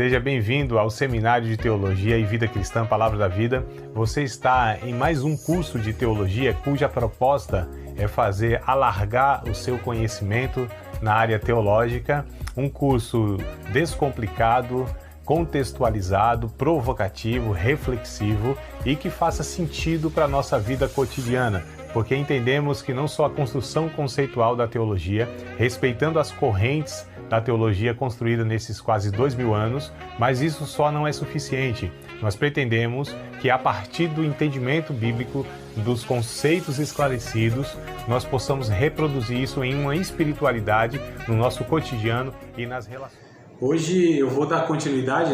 Seja bem-vindo ao Seminário de Teologia e Vida Cristã Palavra da Vida. Você está em mais um curso de teologia cuja proposta é fazer alargar o seu conhecimento na área teológica, um curso descomplicado, contextualizado, provocativo, reflexivo e que faça sentido para a nossa vida cotidiana, porque entendemos que não só a construção conceitual da teologia, respeitando as correntes da teologia construída nesses quase 2000 anos, mas isso só não é suficiente. Nós pretendemos que a partir do entendimento bíblico, dos conceitos esclarecidos, nós possamos reproduzir isso em uma espiritualidade no nosso cotidiano e nas relações. Hoje eu vou dar continuidade,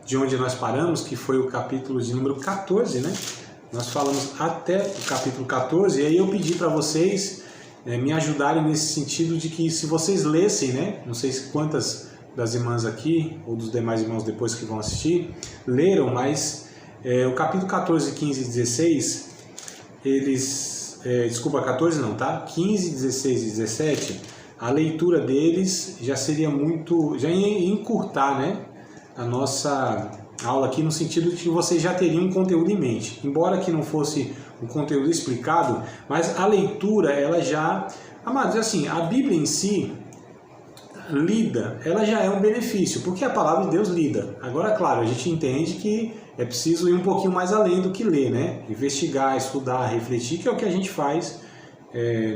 de onde nós paramos, que foi o capítulo de número 14, Nós falamos até o capítulo 14, e aí eu pedi para vocês me ajudarem nesse sentido de que se vocês lessem, não sei quantas das irmãs aqui, ou dos demais irmãos depois que vão assistir, leram, mas o capítulo 14, 15 e 16, desculpa, 14 não, tá? 15, 16 e 17, a leitura deles já seria já ia encurtar, a nossa aula aqui, no sentido de que vocês já teriam um conteúdo em mente. Embora que não fosse um conteúdo explicado, mas a leitura, ela já... Amados, assim, a Bíblia em si, lida, ela já é um benefício, porque a palavra de Deus lida. Agora, claro, a gente entende que é preciso ir um pouquinho mais além do que ler, Investigar, estudar, refletir, que é o que a gente faz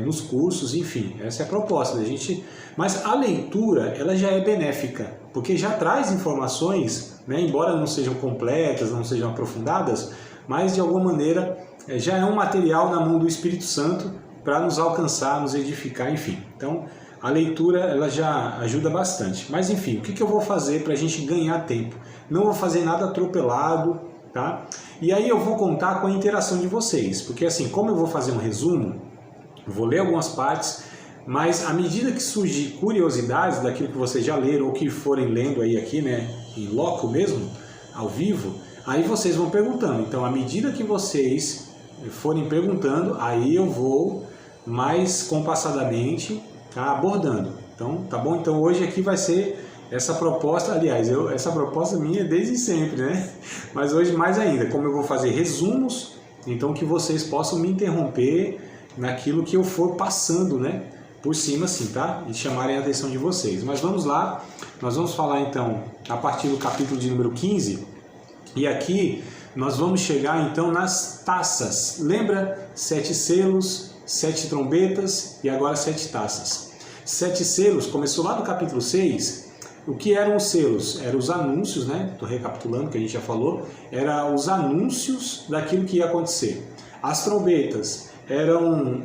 nos cursos, enfim, essa é a proposta da gente. Mas a leitura, ela já é benéfica, porque já traz informações, embora não sejam completas, não sejam aprofundadas, mas de alguma maneira já é um material na mão do Espírito Santo para nos alcançar, nos edificar, enfim. Então, a leitura, ela já ajuda bastante. Mas, enfim, o que eu vou fazer para a gente ganhar tempo? Não vou fazer nada atropelado, tá? E aí eu vou contar com a interação de vocês, porque assim, como eu vou fazer um resumo, vou ler algumas partes, mas à medida que surgir curiosidades daquilo que vocês já leram ou que forem lendo aí aqui, em loco mesmo, ao vivo, aí vocês vão perguntando. Então, à medida que vocês forem perguntando, aí eu vou mais compassadamente abordando. Então, tá bom? Então, hoje aqui vai ser essa proposta, aliás, essa proposta minha é desde sempre, Mas hoje mais ainda, como eu vou fazer resumos, então que vocês possam me interromper naquilo que eu for passando, por cima assim, tá? E chamarem a atenção de vocês. Mas vamos lá, nós vamos falar então a partir do capítulo de número 15, e aqui nós vamos chegar então nas taças. Lembra? 7 selos, 7 trombetas e agora 7 taças. 7 selos, começou lá no capítulo 6, o que eram os selos? Eram os anúncios, Estou recapitulando o que a gente já falou, eram os anúncios daquilo que ia acontecer. As trombetas eram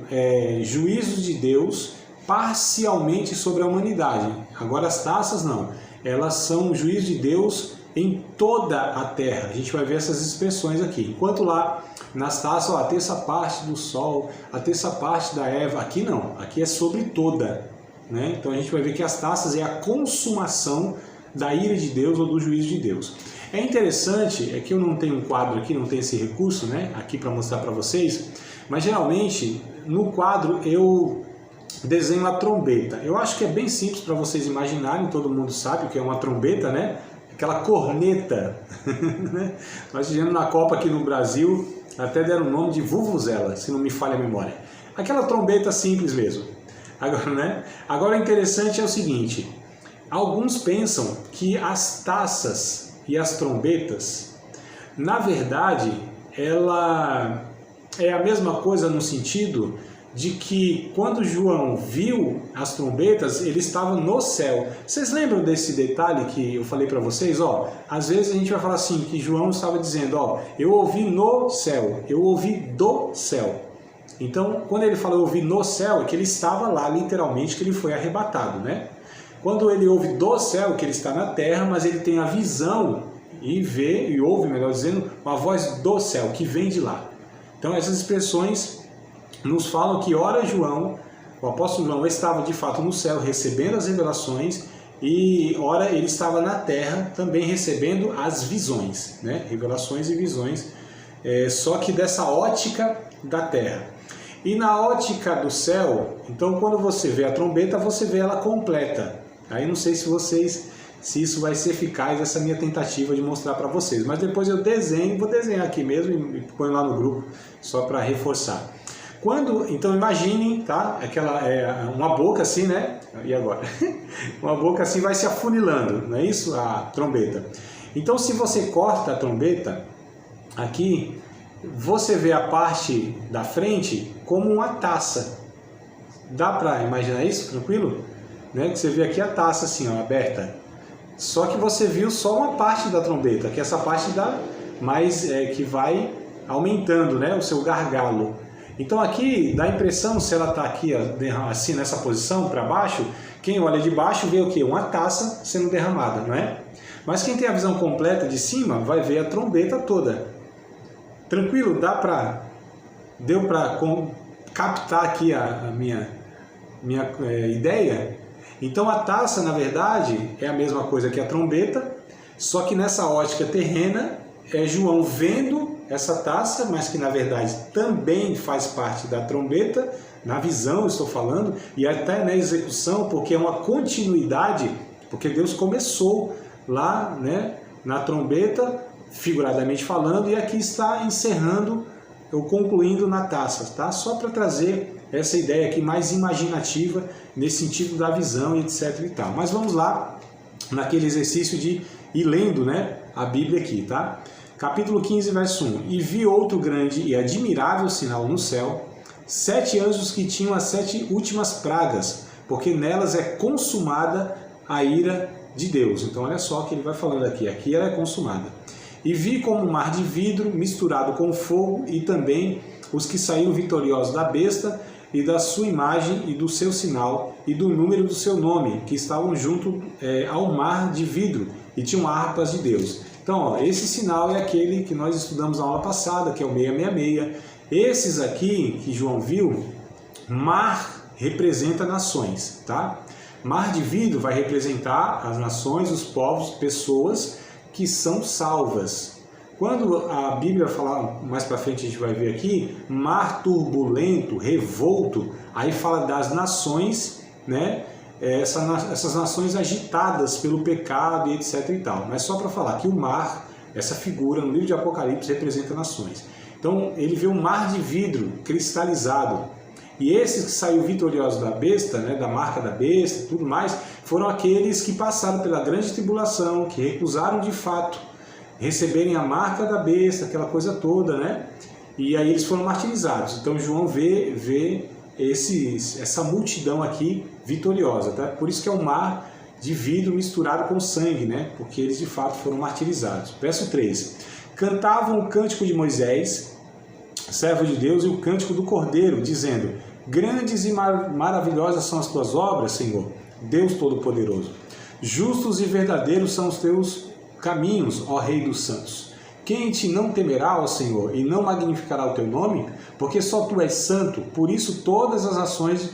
juízos de Deus parcialmente sobre a humanidade. Agora as taças não, elas são juízos de Deus em toda a terra. A gente vai ver essas expressões aqui. Enquanto lá nas taças, a terça parte do sol, a terça parte da erva, aqui não, aqui é sobre toda. Então a gente vai ver que as taças é a consumação da ira de Deus ou do juízo de Deus. É interessante, que eu não tenho um quadro aqui, não tenho esse recurso, aqui para mostrar para vocês, mas geralmente no quadro eu desenho a trombeta. Eu acho que é bem simples para vocês imaginarem, todo mundo sabe o que é uma trombeta, Aquela corneta. Nós tivemos na Copa aqui no Brasil, até deram o nome de vuvuzela, se não me falha a memória. Aquela trombeta simples mesmo. Agora o interessante é o seguinte, alguns pensam que as taças e as trombetas, na verdade, ela é a mesma coisa no sentido de que quando João viu as trombetas, ele estava no céu. Vocês lembram desse detalhe que eu falei para vocês? Às vezes a gente vai falar assim, que João estava dizendo, eu ouvi no céu, eu ouvi do céu. Então, quando ele falou ouvi no céu, é que ele estava lá, literalmente, que ele foi arrebatado, Quando ele ouve do céu, que ele está na terra, mas ele tem a visão e vê, e ouve, melhor dizendo, uma voz do céu, que vem de lá. Então, essas expressões nos falam que ora João, o apóstolo João estava de fato no céu recebendo as revelações e ora ele estava na terra também recebendo as visões, revelações e visões, só que dessa ótica da terra. E na ótica do céu, então quando você vê a trombeta, você vê ela completa. Aí não sei se vocês se isso vai ser eficaz, essa minha tentativa de mostrar para vocês. Mas depois eu desenho, vou desenhar aqui mesmo e ponho lá no grupo, só para reforçar. Então imaginem, tá? Uma boca assim, né? E agora? Uma boca assim vai se afunilando, não é isso? A trombeta. Então se você corta a trombeta aqui, você vê a parte da frente como uma taça. Dá para imaginar isso? Tranquilo? Né? Que você vê aqui a taça assim, ó, aberta. Só que você viu só uma parte da trombeta, que é essa parte que vai aumentando, né? O seu gargalo. Então aqui dá a impressão, se ela está aqui assim nessa posição para baixo, quem olha de baixo vê o quê? Uma taça sendo derramada, não é? Mas quem tem a visão completa de cima vai ver a trombeta toda. Tranquilo? Deu para captar aqui a minha ideia? Então a taça, na verdade, é a mesma coisa que a trombeta, só que nessa ótica terrena é João vendo essa taça, mas que na verdade também faz parte da trombeta, na visão estou falando, e até na execução, porque é uma continuidade, porque Deus começou lá, né, na trombeta, figuradamente falando, e aqui está encerrando, ou concluindo na taça, tá? Só para trazer essa ideia aqui mais imaginativa, nesse sentido da visão, etc e tal. Mas vamos lá, naquele exercício de ir lendo, né, a Bíblia aqui, tá? Capítulo 15, verso 1. E vi outro grande e admirável sinal no céu, 7 anjos que tinham as 7 últimas pragas, porque nelas é consumada a ira de Deus. Então olha só o que ele vai falando aqui ela é consumada. E vi como um mar de vidro misturado com fogo, e também os que saíram vitoriosos da besta, e da sua imagem, e do seu sinal, e do número do seu nome, que estavam junto ao mar de vidro, e tinham harpas de Deus. Então, ó, esse sinal é aquele que nós estudamos na aula passada, que é o 666. Esses aqui que João viu, mar representa nações, tá? Mar de vidro vai representar as nações, os povos, pessoas que são salvas. Quando a Bíblia falar, mais para frente a gente vai ver aqui, mar turbulento, revolto, aí fala das nações, né? Essas nações agitadas pelo pecado e etc e tal. Mas só para falar que o mar, essa figura no livro de Apocalipse representa nações. Então ele vê um mar de vidro cristalizado. E esses que saíram vitoriosos da besta, né, da marca da besta e tudo mais, foram aqueles que passaram pela grande tribulação, que recusaram de fato receberem a marca da besta, aquela coisa toda, né? E aí eles foram martirizados. Então João vê essa multidão aqui vitoriosa, tá? Por isso que é um mar de vidro misturado com sangue, né? Porque eles de fato foram martirizados. Verso 3. Cantavam o cântico de Moisés, servo de Deus, e o cântico do Cordeiro, dizendo: grandes e maravilhosas são as tuas obras, Senhor, Deus Todo-Poderoso. Justos e verdadeiros são os teus caminhos, ó Rei dos Santos. Quem te não temerá, ó Senhor, e não magnificará o teu nome? Porque só tu és santo, por isso todas as nações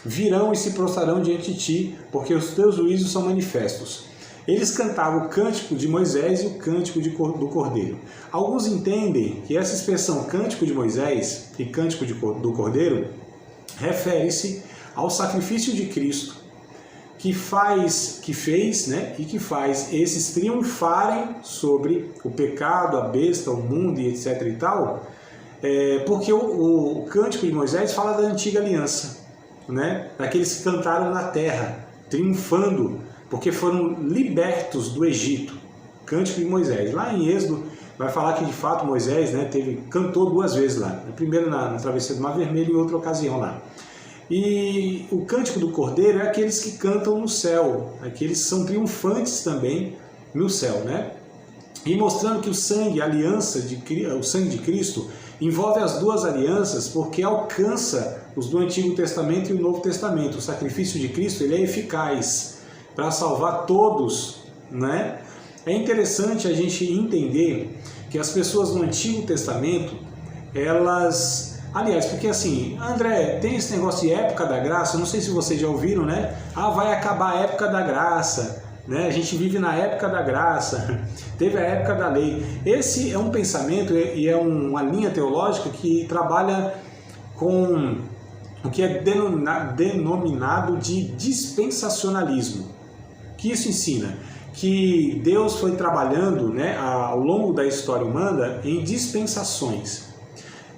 virão e se prostrarão diante de ti, porque os teus juízos são manifestos. Eles cantavam o cântico de Moisés e o cântico do Cordeiro. Alguns entendem que essa expressão cântico de Moisés e cântico do Cordeiro refere-se ao sacrifício de Cristo, que fez, né, e que faz esses triunfarem sobre o pecado, a besta, o mundo e etc e tal, porque o cântico de Moisés fala da antiga aliança, né, daqueles que cantaram na terra, triunfando, porque foram libertos do Egito. Cântico de Moisés. Lá em Êxodo vai falar que de fato Moisés, né, cantou 2 vezes lá, primeiro na travessia do Mar Vermelho e outra ocasião lá. E o cântico do Cordeiro é aqueles que cantam no céu, aqueles que são triunfantes também no céu, né? E mostrando que o sangue, o sangue de Cristo, envolve as 2 alianças, porque alcança os do Antigo Testamento e o Novo Testamento. O sacrifício de Cristo, ele é eficaz para salvar todos, né? É interessante a gente entender que as pessoas no Antigo Testamento, elas... Aliás, porque assim, André, tem esse negócio de época da graça, não sei se vocês já ouviram, né? Vai acabar a época da graça, né? A gente vive na época da graça, teve a época da lei. Esse é um pensamento e é uma linha teológica que trabalha com o que é denominado de dispensacionalismo. Que isso ensina que Deus foi trabalhando, né, ao longo da história humana em dispensações.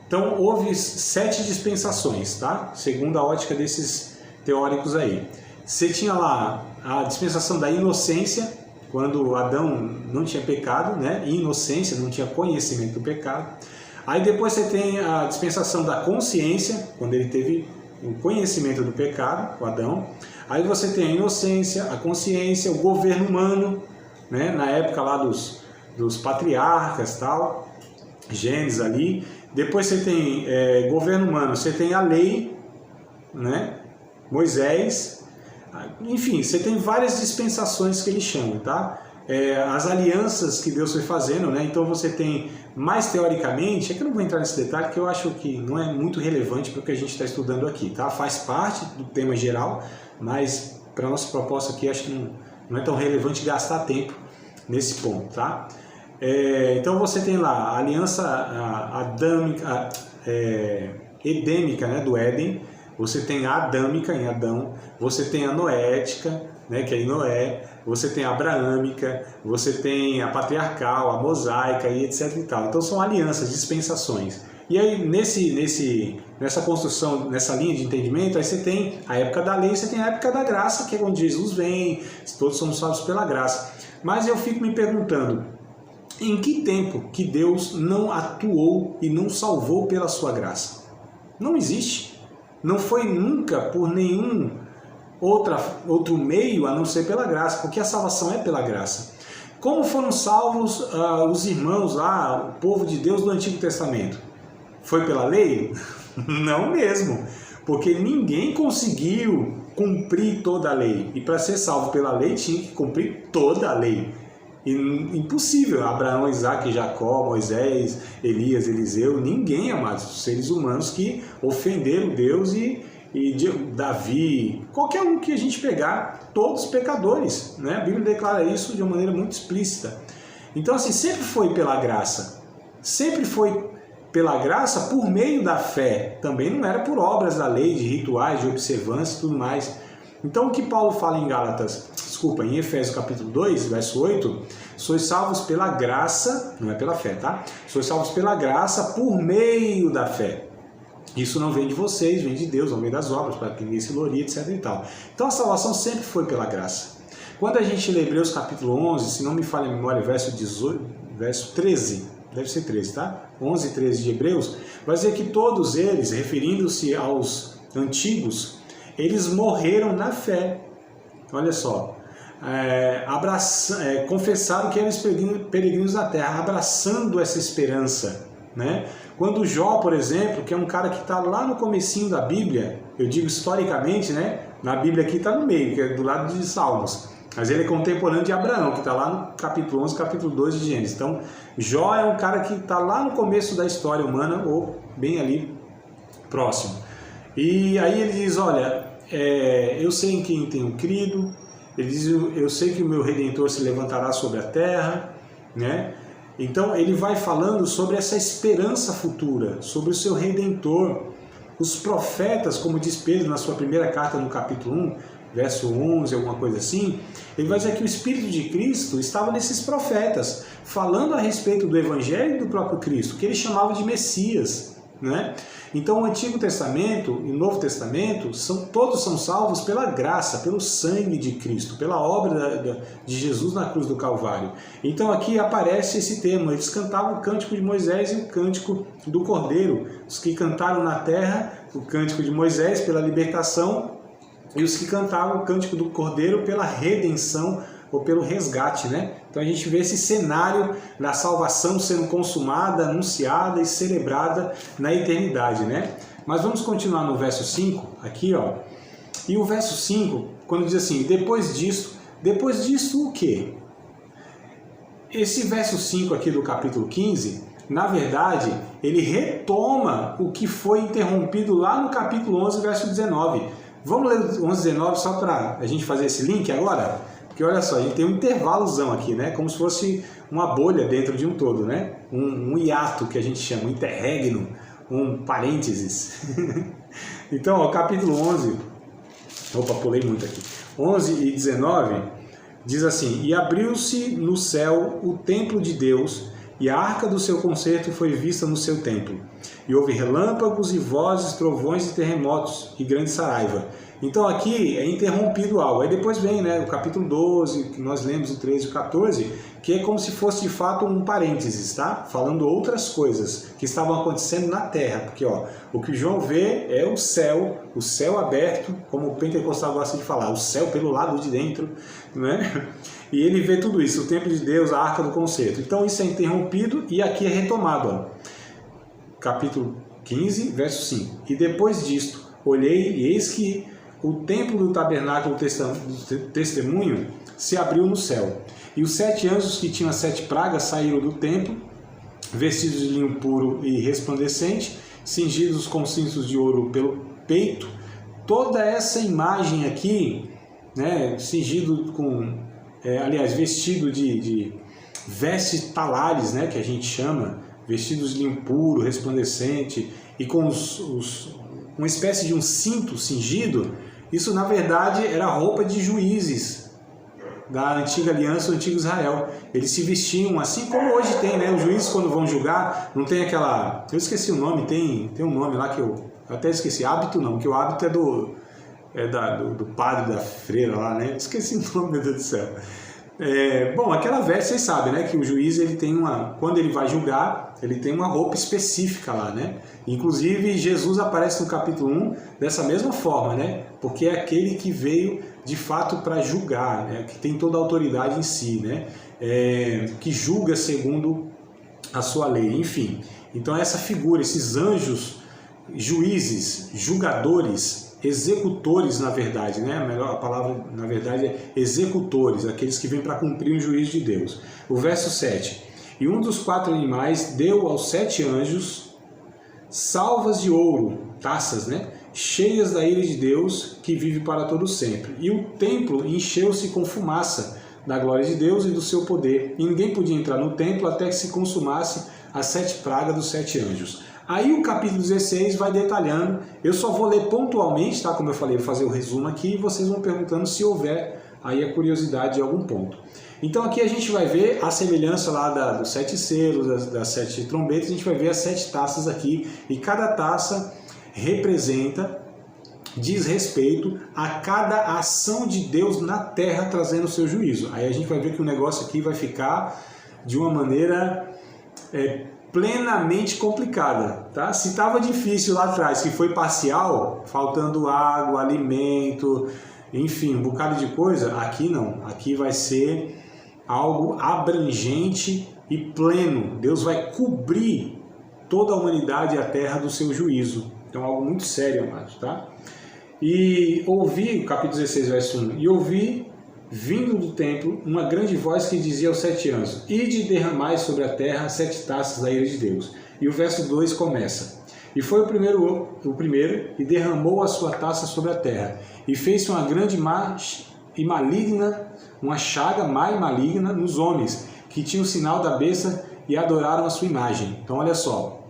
Então houve 7 dispensações, tá? Segundo a ótica desses teóricos aí. Você tinha lá a dispensação da inocência, quando Adão não tinha pecado, né? Inocência, não tinha conhecimento do pecado. Aí depois você tem a dispensação da consciência, quando ele teve o conhecimento do pecado, o Adão. Aí você tem a inocência, a consciência, o governo humano, né? Na época lá dos patriarcas, tal, Gênesis ali. Depois você tem governo humano, você tem a lei, né? Moisés. Enfim, você tem várias dispensações que ele chama, tá? As alianças que Deus foi fazendo, né? Então você tem, mais teoricamente, é que eu não vou entrar nesse detalhe, porque eu acho que não é muito relevante para o que a gente está estudando aqui, tá? Faz parte do tema geral, mas para a nossa proposta aqui, acho que não é tão relevante gastar tempo nesse ponto, tá? Então você tem lá a aliança adâmica, edêmica, né, do Éden. Você tem a adâmica em Adão, você tem a noética, né, que é em Noé, você tem a abraâmica, você tem a patriarcal, a mosaica e etc e tal. Então são alianças, dispensações. E aí nessa construção, nessa linha de entendimento, aí você tem a época da lei, você tem a época da graça, que é quando Jesus vem, todos somos salvos pela graça. Mas eu fico me perguntando, em que tempo que Deus não atuou e não salvou pela sua graça? Não existe. Não foi nunca por nenhum outro meio a não ser pela graça, porque a salvação é pela graça. Como foram salvos os irmãos lá, o povo de Deus do Antigo Testamento? Foi pela lei? Não mesmo, porque ninguém conseguiu cumprir toda a lei. E para ser salvo pela lei tinha que cumprir toda a lei. Impossível. Abraão, Isaac, Jacó, Moisés, Elias, Eliseu, ninguém, amados, seres humanos que ofenderam Deus e Davi, qualquer um que a gente pegar, todos pecadores, né? A Bíblia declara isso de uma maneira muito explícita. Então, assim, sempre foi pela graça, sempre foi pela graça por meio da fé, também não era por obras da lei, de rituais, de observância e tudo mais. Então, o que Paulo fala em Efésios capítulo 2, verso 8, sois salvos pela graça, não é pela fé, tá? Sois salvos pela graça por meio da fé. Isso não vem de vocês, vem de Deus, ao meio das obras, para que ninguém se glorie, etc e tal. Então a salvação sempre foi pela graça. Quando a gente lê Hebreus capítulo 11, se não me falha a memória, verso 13, deve ser 13, tá? 11 e 13 de Hebreus, vai dizer que todos eles, referindo-se aos antigos, eles morreram na fé. Olha só, confessaram que eram peregrinos na terra, abraçando essa esperança, né? Quando Jó, por exemplo, que é um cara que está lá no comecinho da Bíblia, eu digo historicamente, né? Na Bíblia aqui está no meio, que é do lado de Salmos, mas ele é contemporâneo de Abraão, que está lá no capítulo 11, capítulo 2 de Gênesis. Então, Jó é um cara que está lá no começo da história humana, ou bem ali próximo. E aí ele diz, olha, eu sei em quem tenho crido, ele diz, eu sei que o meu Redentor se levantará sobre a terra, né? Então ele vai falando sobre essa esperança futura, sobre o seu Redentor. Os profetas, como diz Pedro na sua primeira carta no capítulo 1, verso 11, alguma coisa assim, ele vai dizer que o Espírito de Cristo estava nesses profetas, falando a respeito do Evangelho e do próprio Cristo, que ele chamava de Messias, né? Então o Antigo Testamento e o Novo Testamento, todos são salvos pela graça, pelo sangue de Cristo, pela obra de Jesus na cruz do Calvário. Então aqui aparece esse termo, eles cantavam o cântico de Moisés e o cântico do Cordeiro. Os que cantaram na terra o cântico de Moisés pela libertação e os que cantavam o cântico do Cordeiro pela redenção ou pelo resgate, né? Então a gente vê esse cenário da salvação sendo consumada, anunciada e celebrada na eternidade, né? Mas vamos continuar no verso 5, aqui, ó. E o verso 5, quando diz assim, depois disso o quê? Esse verso 5 aqui do capítulo 15, na verdade, ele retoma o que foi interrompido lá no capítulo 11, verso 19. Vamos ler o 11 e 19 só para a gente fazer esse link agora? Porque olha só, a gente tem um intervalozão aqui, né? Como se fosse uma bolha dentro de um todo, né? Um hiato que a gente chama, um interregno, um parênteses. Então, ó, capítulo 11, opa, pulei muito aqui. 11 e 19 diz assim: e abriu-se no céu o templo de Deus, e a arca do seu concerto foi vista no seu templo. E houve relâmpagos e vozes, trovões e terremotos e grande saraiva. Então aqui é interrompido algo. Aí depois vem, né, o capítulo 12, que nós lemos o 13 e o 14, que é como se fosse de fato um parênteses, tá? Falando outras coisas que estavam acontecendo na terra. Porque ó, o que João vê é o céu aberto, como o pentecostal gosta de falar, o céu pelo lado de dentro, né? E ele vê tudo isso, o templo de Deus, a arca do concerto. Então isso é interrompido e aqui é retomado. Ó. Capítulo 15, verso 5. E depois disto, olhei e eis que o templo do tabernáculo do testemunho se abriu no céu. E os 7 anjos que tinham as 7 pragas saíram do templo, vestidos de linho puro e resplandecente, cingidos com cintos de ouro pelo peito. Toda essa imagem aqui, né, cingido com, vestido de vestes talares, né, que a gente chama, vestidos de linho puro, resplandecente, e com uma espécie de um cinto cingido. Isso, na verdade, era a roupa de juízes da antiga aliança, do antigo Israel. Eles se vestiam assim como hoje tem, né? Os juízes, quando vão julgar, não tem aquela... Eu esqueci o nome, tem um nome lá que eu até esqueci. Hábito não, que o hábito do padre da freira lá, né? Esqueci o nome, meu Deus do céu. Bom, aquela veste, vocês sabem, né? Que o juiz, ele tem quando ele vai julgar, ele tem uma roupa específica lá, né? Inclusive, Jesus aparece no capítulo 1 dessa mesma forma, né? Porque é aquele que veio, de fato, para julgar, né? Que tem toda a autoridade em si, né? Que julga segundo a sua lei, enfim. Então, essa figura, esses anjos, juízes, julgadores, executores, na verdade, né? A palavra, na verdade, é executores, aqueles que vêm para cumprir o juízo de Deus. O verso 7. E um dos 4 animais deu aos 7 anjos salvas de ouro, taças, né? Cheias da ira de Deus, que vive para todo sempre. E o templo encheu-se com fumaça da glória de Deus e do seu poder. E ninguém podia entrar no templo até que se consumasse as 7 pragas dos 7 anjos. Aí o capítulo 16 vai detalhando, eu só vou ler pontualmente, tá? Como eu falei, vou fazer o resumo aqui e vocês vão perguntando se houver aí a curiosidade de algum ponto. Então aqui a gente vai ver a semelhança lá dos 7 selos, das 7 trombetas, a gente vai ver as 7 taças aqui, e cada taça diz respeito a cada ação de Deus na terra trazendo o seu juízo. Aí a gente vai ver que o negócio aqui vai ficar de uma maneira plenamente complicada, tá? Se estava difícil lá atrás, que foi parcial, faltando água, alimento, enfim, um bocado de coisa, aqui não. Aqui vai ser algo abrangente e pleno. Deus vai cobrir toda a humanidade e a terra do seu juízo. Então, algo muito sério, amados, tá? E ouvi, capítulo 16, verso 1, e ouvi, vindo do templo, uma grande voz que dizia aos 7 anjos: ide derramai sobre a terra 7 taças da ira de Deus. E o verso 2 começa: e foi o primeiro, e derramou a sua taça sobre a terra, e fez uma grande e maligna, uma chaga má e maligna nos homens, que tinham o sinal da besta e adoraram a sua imagem. Então olha só,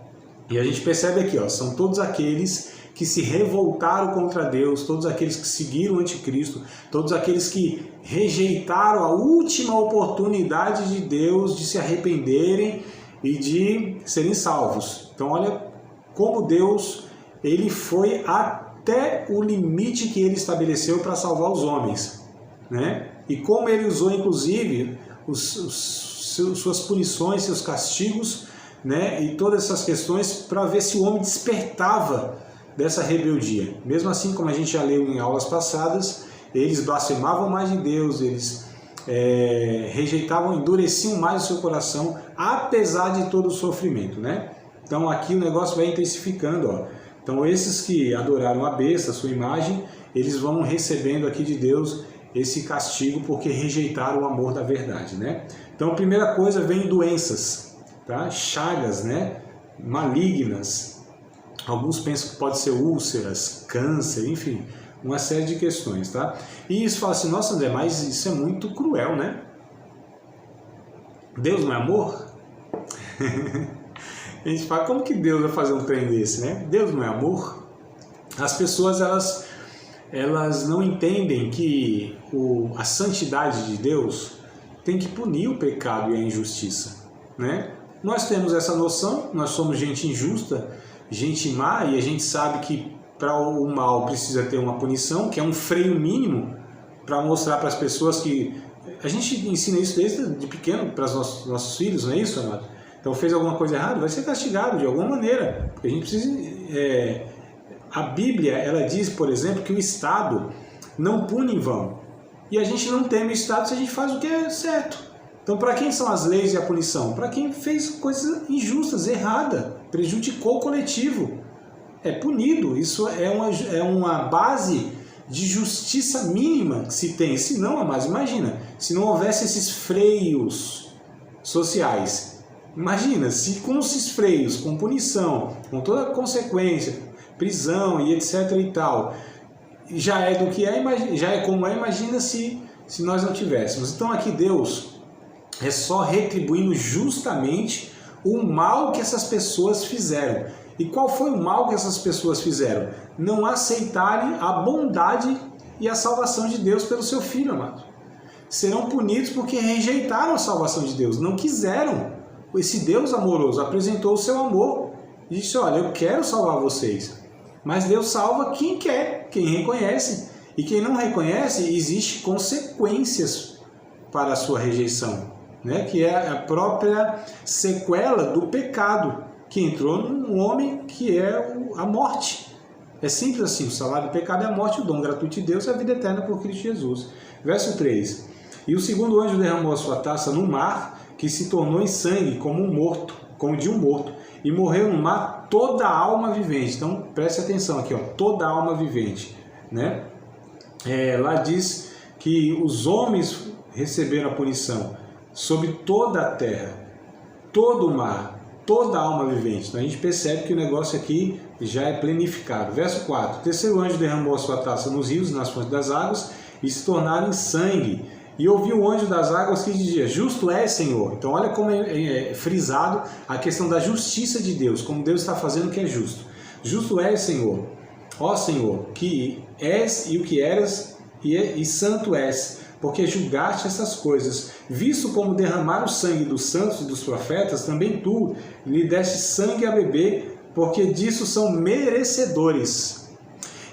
e a gente percebe aqui, ó, são todos aqueles que se revoltaram contra Deus, todos aqueles que seguiram o anticristo, todos aqueles que rejeitaram a última oportunidade de Deus de se arrependerem e de serem salvos. Então olha como Deus, ele foi até o limite que ele estabeleceu para salvar os homens, né? E como ele usou inclusive suas punições, seus castigos, né? E todas essas questões para ver se o homem despertava dessa rebeldia. Mesmo assim, como a gente já leu em aulas passadas, eles blasfemavam mais de Deus, eles rejeitavam, endureciam mais o seu coração, apesar de todo o sofrimento, né? Então aqui o negócio vai intensificando, ó. Então esses que adoraram a besta, a sua imagem, eles vão recebendo aqui de Deus esse castigo porque rejeitaram o amor da verdade, né? Então a primeira coisa vem doenças, tá? Chagas, né? Malignas. Alguns pensam que pode ser úlceras, câncer, enfim, uma série de questões, tá? E isso fala assim: nossa, André, mas isso é muito cruel, né? Deus não é amor? A gente fala, como que Deus vai fazer um trem desse, né? Deus não é amor? As pessoas, elas elas não entendem que a santidade de Deus tem que punir o pecado e a injustiça, né? Nós temos essa noção, nós somos gente injusta, gente má, e a gente sabe que para o mal precisa ter uma punição, que é um freio mínimo para mostrar para as pessoas que... A gente ensina isso desde pequeno para os nossos filhos, não é isso, amado? Então fez alguma coisa errada, vai ser castigado de alguma maneira, porque a gente precisa... A Bíblia, ela diz, por exemplo, que o Estado não pune em vão. E a gente não teme o Estado se a gente faz o que é certo. Então, para quem são as leis e a punição? Para quem fez coisas injustas, erradas, prejudicou o coletivo. É punido. Isso é uma base de justiça mínima que se tem. Se não, mas imagina, se não houvesse esses freios sociais. Imagina, se com esses freios, com punição, com toda a consequência, prisão e etc e tal, já é do que é, já é como é, imagina se nós não tivéssemos. Então aqui Deus é só retribuindo justamente o mal que essas pessoas fizeram. E qual foi o mal que essas pessoas fizeram? Não aceitarem a bondade e a salvação de Deus pelo seu Filho, amado. Serão punidos porque rejeitaram a salvação de Deus, não quiseram. Esse Deus amoroso apresentou o seu amor e disse, olha, eu quero salvar vocês. Mas Deus salva quem quer, quem reconhece. E quem não reconhece, existe consequências para a sua rejeição, né? Que é a própria sequela do pecado que entrou num homem, que é a morte. É simples assim, o salário do pecado é a morte, o dom gratuito de Deus é a vida eterna por Cristo Jesus. Verso 3. E o segundo anjo derramou a sua taça no mar, que se tornou em sangue como de um morto, e morreu no mar toda a alma vivente. Então preste atenção aqui, ó, toda a alma vivente, né? Lá diz que os homens receberam a punição sobre toda a terra, todo o mar, toda a alma vivente. Então a gente percebe que o negócio aqui já é planificado. Verso 4. O terceiro anjo derramou a sua taça nos rios e nas fontes das águas, e se tornaram em sangue. E ouviu o anjo das águas que dizia, justo é, Senhor. Então olha como é frisado a questão da justiça de Deus, como Deus está fazendo o que é justo. Justo é, Senhor, ó Senhor, que és e o que eras, e santo és, porque julgaste essas coisas. Visto como derramaram o sangue dos santos e dos profetas, também tu lhe deste sangue a beber, porque disso são merecedores.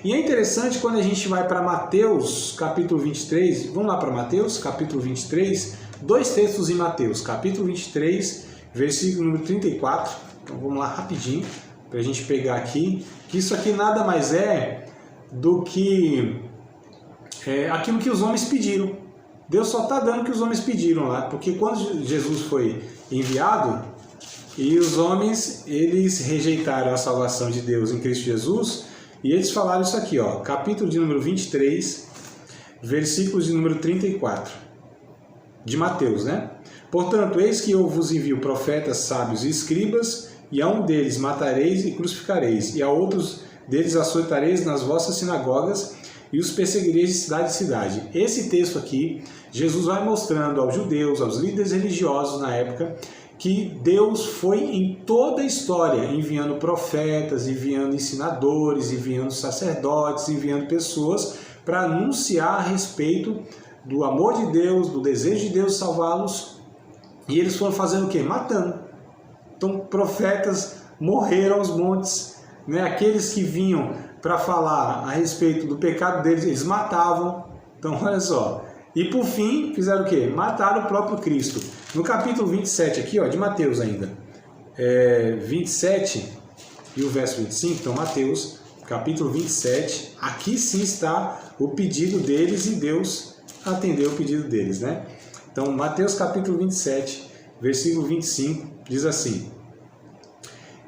E é interessante quando a gente vai para Mateus, capítulo 23, vamos lá para Mateus, capítulo 23, dois textos em Mateus, capítulo 23, versículo número 34, então vamos lá rapidinho, para a gente pegar aqui, que isso aqui nada mais é do que aquilo que os homens pediram. Deus só está dando o que os homens pediram lá, porque quando Jesus foi enviado, e os homens, eles rejeitaram a salvação de Deus em Cristo Jesus, e eles falaram isso aqui, ó, capítulo de número 23, versículos de número 34, de Mateus, né? Portanto, eis que eu vos envio profetas, sábios e escribas, e a um deles matareis e crucificareis, e a outros deles açoitareis nas vossas sinagogas, e os perseguireis de cidade em cidade. Esse texto aqui, Jesus vai mostrando aos judeus, aos líderes religiosos na época, que Deus foi em toda a história enviando profetas, enviando ensinadores, enviando sacerdotes, enviando pessoas para anunciar a respeito do amor de Deus, do desejo de Deus salvá-los. E eles foram fazendo o quê? Matando. Então, profetas morreram aos montes, né? Aqueles que vinham para falar a respeito do pecado deles, eles matavam. Então, olha só. E por fim, fizeram o quê? Mataram o próprio Cristo. No capítulo 27 aqui, ó, de Mateus ainda, 27 e o verso 25, então Mateus, capítulo 27, aqui sim está o pedido deles e Deus atendeu o pedido deles, né? Então, Mateus capítulo 27, versículo 25, diz assim,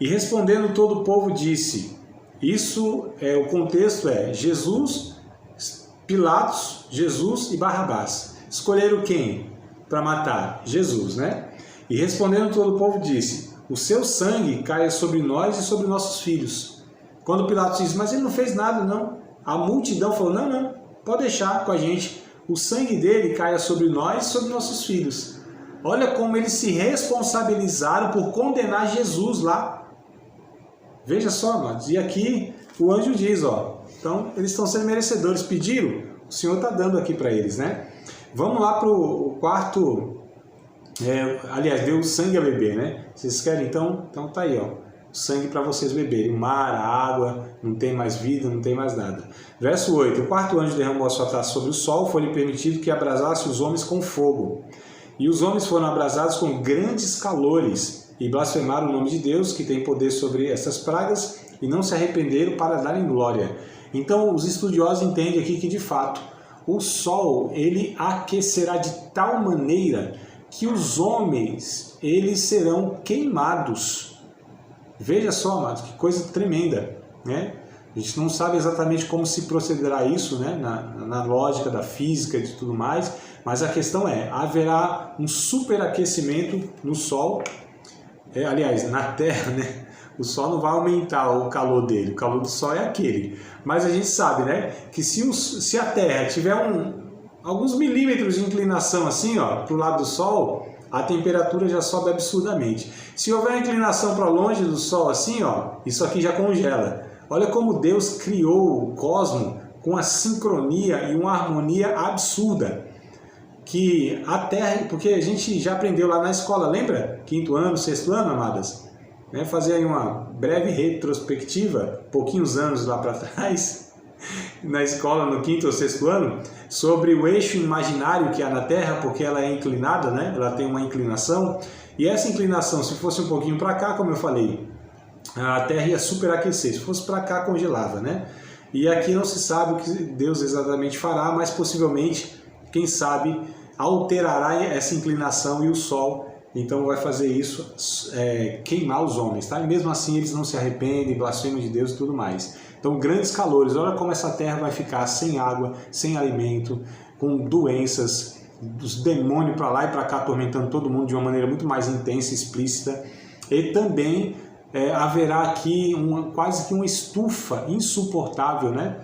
e respondendo todo o povo disse, o contexto é Jesus, Pilatos, Jesus e Barrabás. Escolheram quem para matar? Jesus, né? E respondendo todo o povo disse, o seu sangue caia sobre nós e sobre nossos filhos. Quando Pilatos disse, mas ele não fez nada, não. A multidão falou, não, pode deixar com a gente. O sangue dele caia sobre nós e sobre nossos filhos. Olha como eles se responsabilizaram por condenar Jesus lá. Veja só, amados. E aqui o anjo diz, ó, Então, eles estão sendo merecedores. Pediram, o Senhor está dando aqui para eles, né? Vamos lá para o quarto... aliás, deu sangue a beber, né? Vocês querem? Então tá aí, ó. Sangue para vocês beberem. O mar, a água, não tem mais vida, não tem mais nada. Verso 8. O quarto anjo derramou a sua taça sobre o sol, foi-lhe permitido que abrasasse os homens com fogo. E os homens foram abrasados com grandes calores e blasfemaram o nome de Deus, que tem poder sobre essas pragas, e não se arrependeram para darem glória. Então, os estudiosos entendem aqui que, de fato, o sol, ele aquecerá de tal maneira que os homens, eles serão queimados. Veja só, amados, que coisa tremenda, né? A gente não sabe exatamente como se procederá isso, né? Na lógica da física e de tudo mais, mas a questão é, haverá um superaquecimento no Sol, aliás, na Terra, né? O Sol não vai aumentar o calor dele, o calor do Sol é aquele. Mas a gente sabe, né, que se a Terra tiver alguns milímetros de inclinação assim, ó, para o lado do Sol, a temperatura já sobe absurdamente. Se houver uma inclinação para longe do Sol assim, ó, isso aqui já congela. Olha como Deus criou o cosmos com a sincronia e uma harmonia absurda. Que a Terra, porque a gente já aprendeu lá na escola, lembra? 5º ano, 6º ano, amadas? Né? Fazer aí uma breve retrospectiva, pouquinhos anos lá para trás, na escola no 5º ou 6º ano, sobre o eixo imaginário que há na Terra, porque ela é inclinada, né? Ela tem uma inclinação, e essa inclinação, se fosse um pouquinho para cá, como eu falei, a Terra ia superaquecer, se fosse para cá, congelava, né? E aqui não se sabe o que Deus exatamente fará, mas possivelmente, quem sabe, alterará essa inclinação e o Sol, então vai fazer isso, queimar os homens, tá? E mesmo assim eles não se arrependem, blasfemam de Deus e tudo mais. Então, grandes calores, olha como essa terra vai ficar sem água, sem alimento, com doenças, os demônios para lá e para cá atormentando todo mundo de uma maneira muito mais intensa e explícita. E também haverá aqui quase que uma estufa insuportável, né?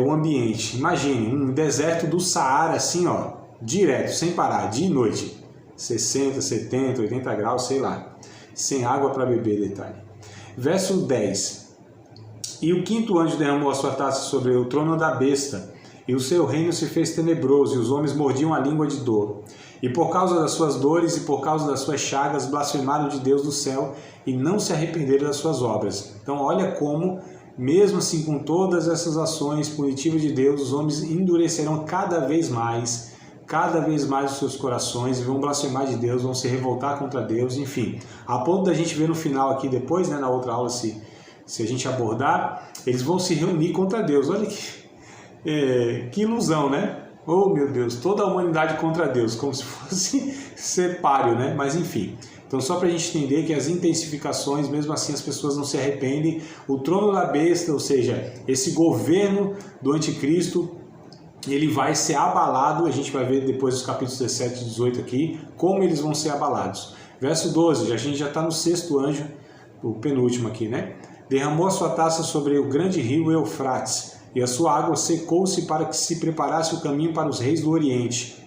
O ambiente. Imagine, um deserto do Saara assim, ó, direto, sem parar, dia e noite. 60, 70, 80 graus, sei lá. Sem água para beber, detalhe. Verso 10. E o 5º anjo derramou a sua taça sobre o trono da besta, e o seu reino se fez tenebroso, e os homens mordiam a língua de dor. E por causa das suas dores e por causa das suas chagas, blasfemaram de Deus do céu, e não se arrependeram das suas obras. Então olha como, mesmo assim com todas essas ações punitivas de Deus, os homens endurecerão cada vez mais os seus corações, e vão blasfemar de Deus, vão se revoltar contra Deus, enfim. A ponto da gente ver no final aqui depois, né, na outra aula, se a gente abordar, eles vão se reunir contra Deus. Olha que ilusão, né? Oh, meu Deus, toda a humanidade contra Deus, como se fosse ser páreo, né? Mas enfim. Então, só para a gente entender que as intensificações, mesmo assim, as pessoas não se arrependem. O trono da besta, ou seja, esse governo do anticristo, ele vai ser abalado. A gente vai ver depois dos capítulos 17 e 18 aqui, como eles vão ser abalados. Verso 12, a gente já está no 6º anjo, o penúltimo aqui, né? Derramou a sua taça sobre o grande rio Eufrates, e a sua água secou-se para que se preparasse o caminho para os reis do Oriente.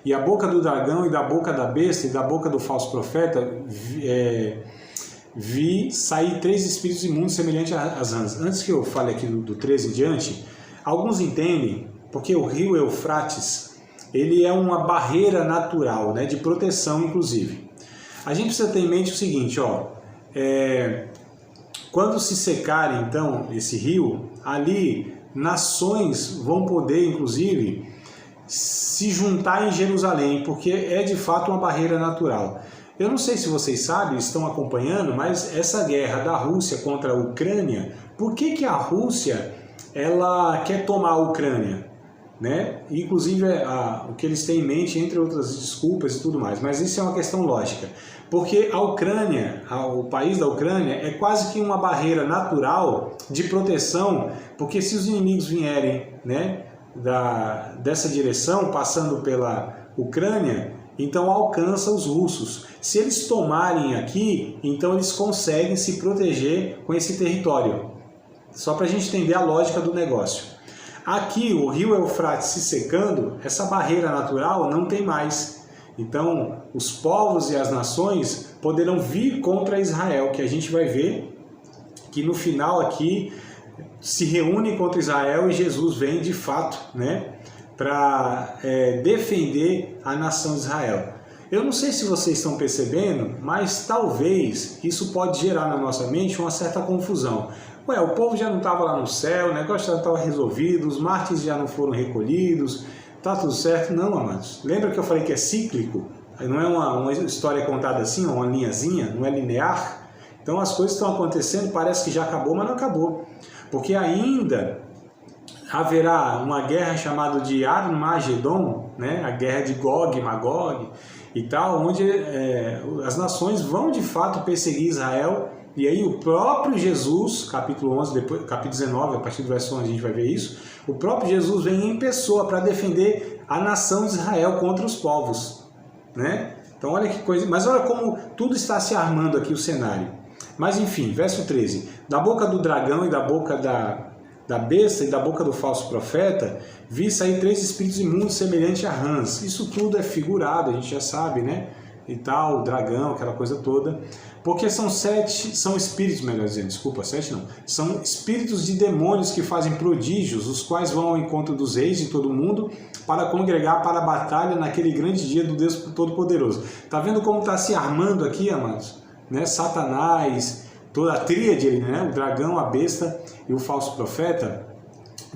E a boca do dragão e da boca da besta e da boca do falso profeta vi sair 3 espíritos imundos semelhantes às rãs. Antes que eu fale aqui do 13 em diante, alguns entendem, porque o rio Eufrates, ele é uma barreira natural, né, de proteção inclusive. A gente precisa ter em mente o seguinte, ó, quando se secar então esse rio, ali nações vão poder inclusive se juntar em Jerusalém, porque é de fato uma barreira natural. Eu não sei se vocês sabem, estão acompanhando, mas essa guerra da Rússia contra a Ucrânia, por que a Rússia ela quer tomar a Ucrânia? Né? Inclusive o que eles têm em mente, entre outras desculpas e tudo mais, mas isso é uma questão lógica, porque a Ucrânia, o país da Ucrânia é quase que uma barreira natural de proteção, porque se os inimigos vierem, né, dessa direção, passando pela Ucrânia, então alcança os russos. Se eles tomarem aqui, então eles conseguem se proteger com esse território. Só para a gente entender a lógica do negócio. Aqui, o rio Eufrates se secando, essa barreira natural não tem mais. Então, os povos e as nações poderão vir contra Israel, que a gente vai ver que no final aqui, se reúnem contra Israel e Jesus vem de fato, né, para defender a nação de Israel. Eu não sei se vocês estão percebendo, mas talvez isso pode gerar na nossa mente uma certa confusão. Ué, o povo já não estava lá no céu, o negócio já estava resolvido, os mártires já não foram recolhidos, tá tudo certo? Não, amados. Lembra que eu falei que é cíclico? Não é uma história contada assim, uma linhazinha, não é linear? Então as coisas estão acontecendo, parece que já acabou, mas não acabou. Porque ainda haverá uma guerra chamada de Armagedon, né? A guerra de Gog e Magog e tal, onde as nações vão de fato perseguir Israel. E aí o próprio Jesus, capítulo 11, depois, capítulo 19, a partir do verso 11 a gente vai ver isso, o próprio Jesus vem em pessoa para defender a nação de Israel contra os povos, né? Então olha que coisa, mas olha como tudo está se armando aqui o cenário. Mas enfim, verso 13, da boca do dragão e da boca da besta e da boca do falso profeta, vi sair 3 espíritos imundos semelhantes a rãs. Isso tudo é figurado, a gente já sabe, né? E tal, o dragão, aquela coisa toda. Porque são espíritos, melhor dizendo, desculpa, 7 não. São espíritos de demônios que fazem prodígios, os quais vão ao encontro dos reis de todo mundo para congregar para a batalha naquele grande dia do Deus Todo-Poderoso. Tá vendo como está se armando aqui, amados? Né? Satanás, toda a tríade, né? O dragão, a besta e o falso profeta.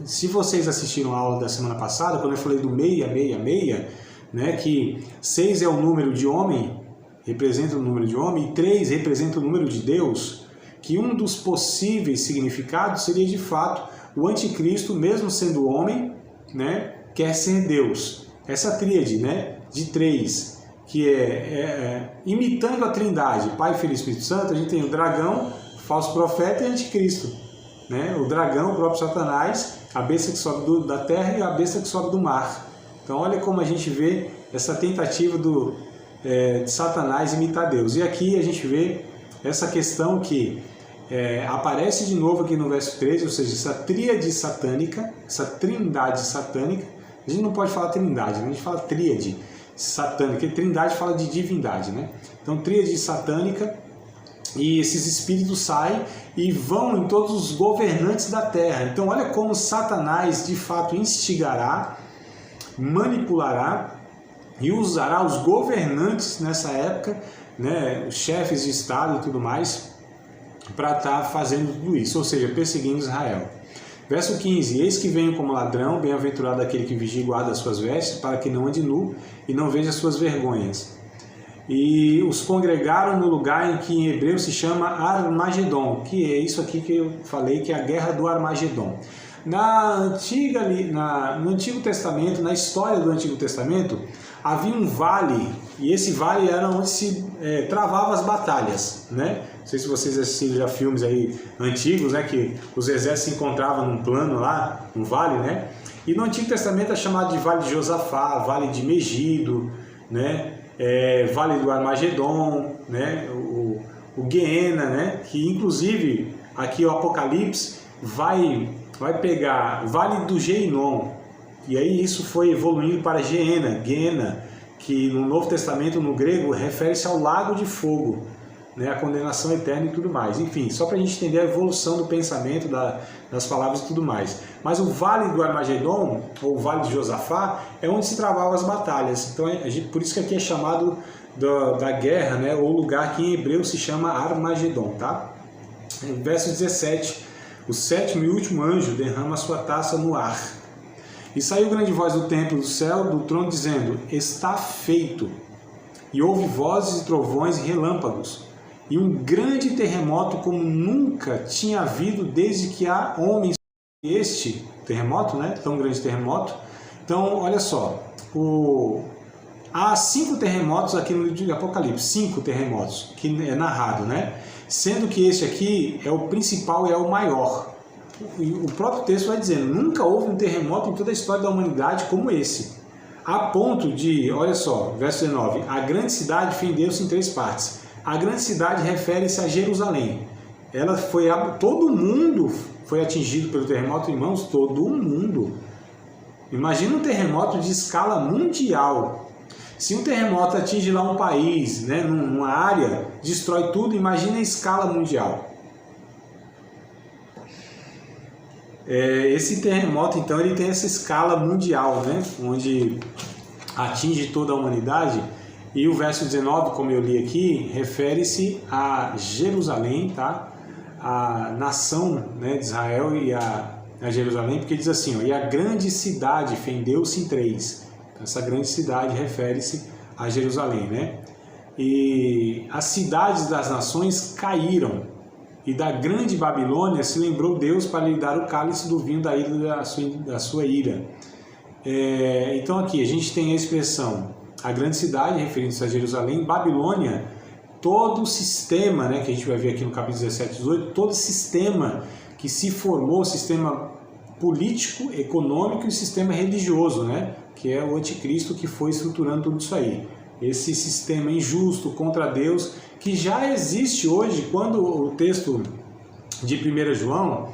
Se vocês assistiram a aula da semana passada, quando eu falei do 666, né, que 6 é o número de homem, representa o número de homem, e 3 representa o número de Deus, que um dos possíveis significados seria de fato o anticristo, mesmo sendo homem, né, quer ser Deus. Essa tríade, né, de 3, que imitando a trindade, Pai, Filho e Espírito Santo, a gente tem o dragão, falso profeta e anticristo. Né? O dragão, o próprio Satanás, a besta que sobe da terra e a besta que sobe do mar. Então olha como a gente vê essa tentativa de Satanás imitar Deus. E aqui a gente vê essa questão que aparece de novo aqui no verso 13, ou seja, essa tríade satânica, essa trindade satânica. A gente não pode falar trindade, né? A gente fala tríade satânica, e trindade fala de divindade, né? Então tríade satânica, e esses espíritos saem e vão em todos os governantes da terra. Então olha como Satanás de fato instigará, manipulará e usará os governantes nessa época, né, os chefes de Estado e tudo mais, para estar fazendo tudo isso, ou seja, perseguindo Israel. Verso 15, eis que venho como ladrão, bem-aventurado aquele que vigia e guarda as suas vestes, para que não ande nu e não veja as suas vergonhas. E os congregaram no lugar em que em hebreu se chama Armagedon, que é isso aqui que eu falei, que é a guerra do Armagedon. No Antigo Testamento, na história do Antigo Testamento, havia um vale, e esse vale era onde se travava as batalhas, né? Não sei se vocês assistiram já filmes aí antigos, né, que os exércitos se encontravam num plano lá, num vale, né? E no Antigo Testamento é chamado de Vale de Josafá, Vale de Megido, né? Vale do Armagedon, né? O Guiena, né? Que inclusive aqui o Apocalipse vai pegar Vale do Geinom, e aí isso foi evoluindo para Guiena, que no Novo Testamento, no grego, refere-se ao lago de fogo, né, a condenação eterna e tudo mais. Enfim, só para a gente entender a evolução do pensamento, das palavras e tudo mais. Mas o Vale do Armagedon, ou Vale de Josafá, é onde se travavam as batalhas. Então, por isso que aqui é chamado da guerra, né, ou lugar que em hebreu se chama Armagedon, tá? Verso 17, o 7º e último anjo derrama a sua taça no ar. E saiu grande voz do templo do céu, do trono, dizendo, está feito. E houve vozes e trovões e relâmpagos, e um grande terremoto como nunca tinha havido desde que há homens. Este terremoto, né, tão grande terremoto. Então, olha só, há 5 terremotos aqui no livro de Apocalipse, 5 terremotos, que é narrado, né? Sendo que este aqui é o principal e é o maior. O próprio texto vai dizendo, nunca houve um terremoto em toda a história da humanidade como esse. A ponto de, olha só, verso 19, a grande cidade fendeu-se em 3 partes. A grande cidade refere-se a Jerusalém. Todo mundo foi atingido pelo terremoto, irmãos, todo mundo. Imagina um terremoto de escala mundial. Se um terremoto atinge lá um país, né, numa área, destrói tudo, imagina a escala mundial. Esse terremoto, então, ele tem essa escala mundial, né? Onde atinge toda a humanidade. E o verso 19, como eu li aqui, refere-se a Jerusalém, tá? A nação, né, de Israel e a Jerusalém, porque diz assim, ó, e a grande cidade fendeu-se em três. Então, essa grande cidade refere-se a Jerusalém, né? E as cidades das nações caíram, e da grande Babilônia se lembrou Deus para lhe dar o cálice do vinho da ira da sua ira. Então aqui a gente tem a expressão a grande cidade, referindo-se a Jerusalém, Babilônia, todo o sistema, né, que a gente vai ver aqui no capítulo 17 e 18, todo o sistema que se formou, o sistema político, econômico e o sistema religioso, né, que é o anticristo que foi estruturando tudo isso aí. Esse sistema injusto contra Deus, que já existe hoje, quando o texto de 1 João,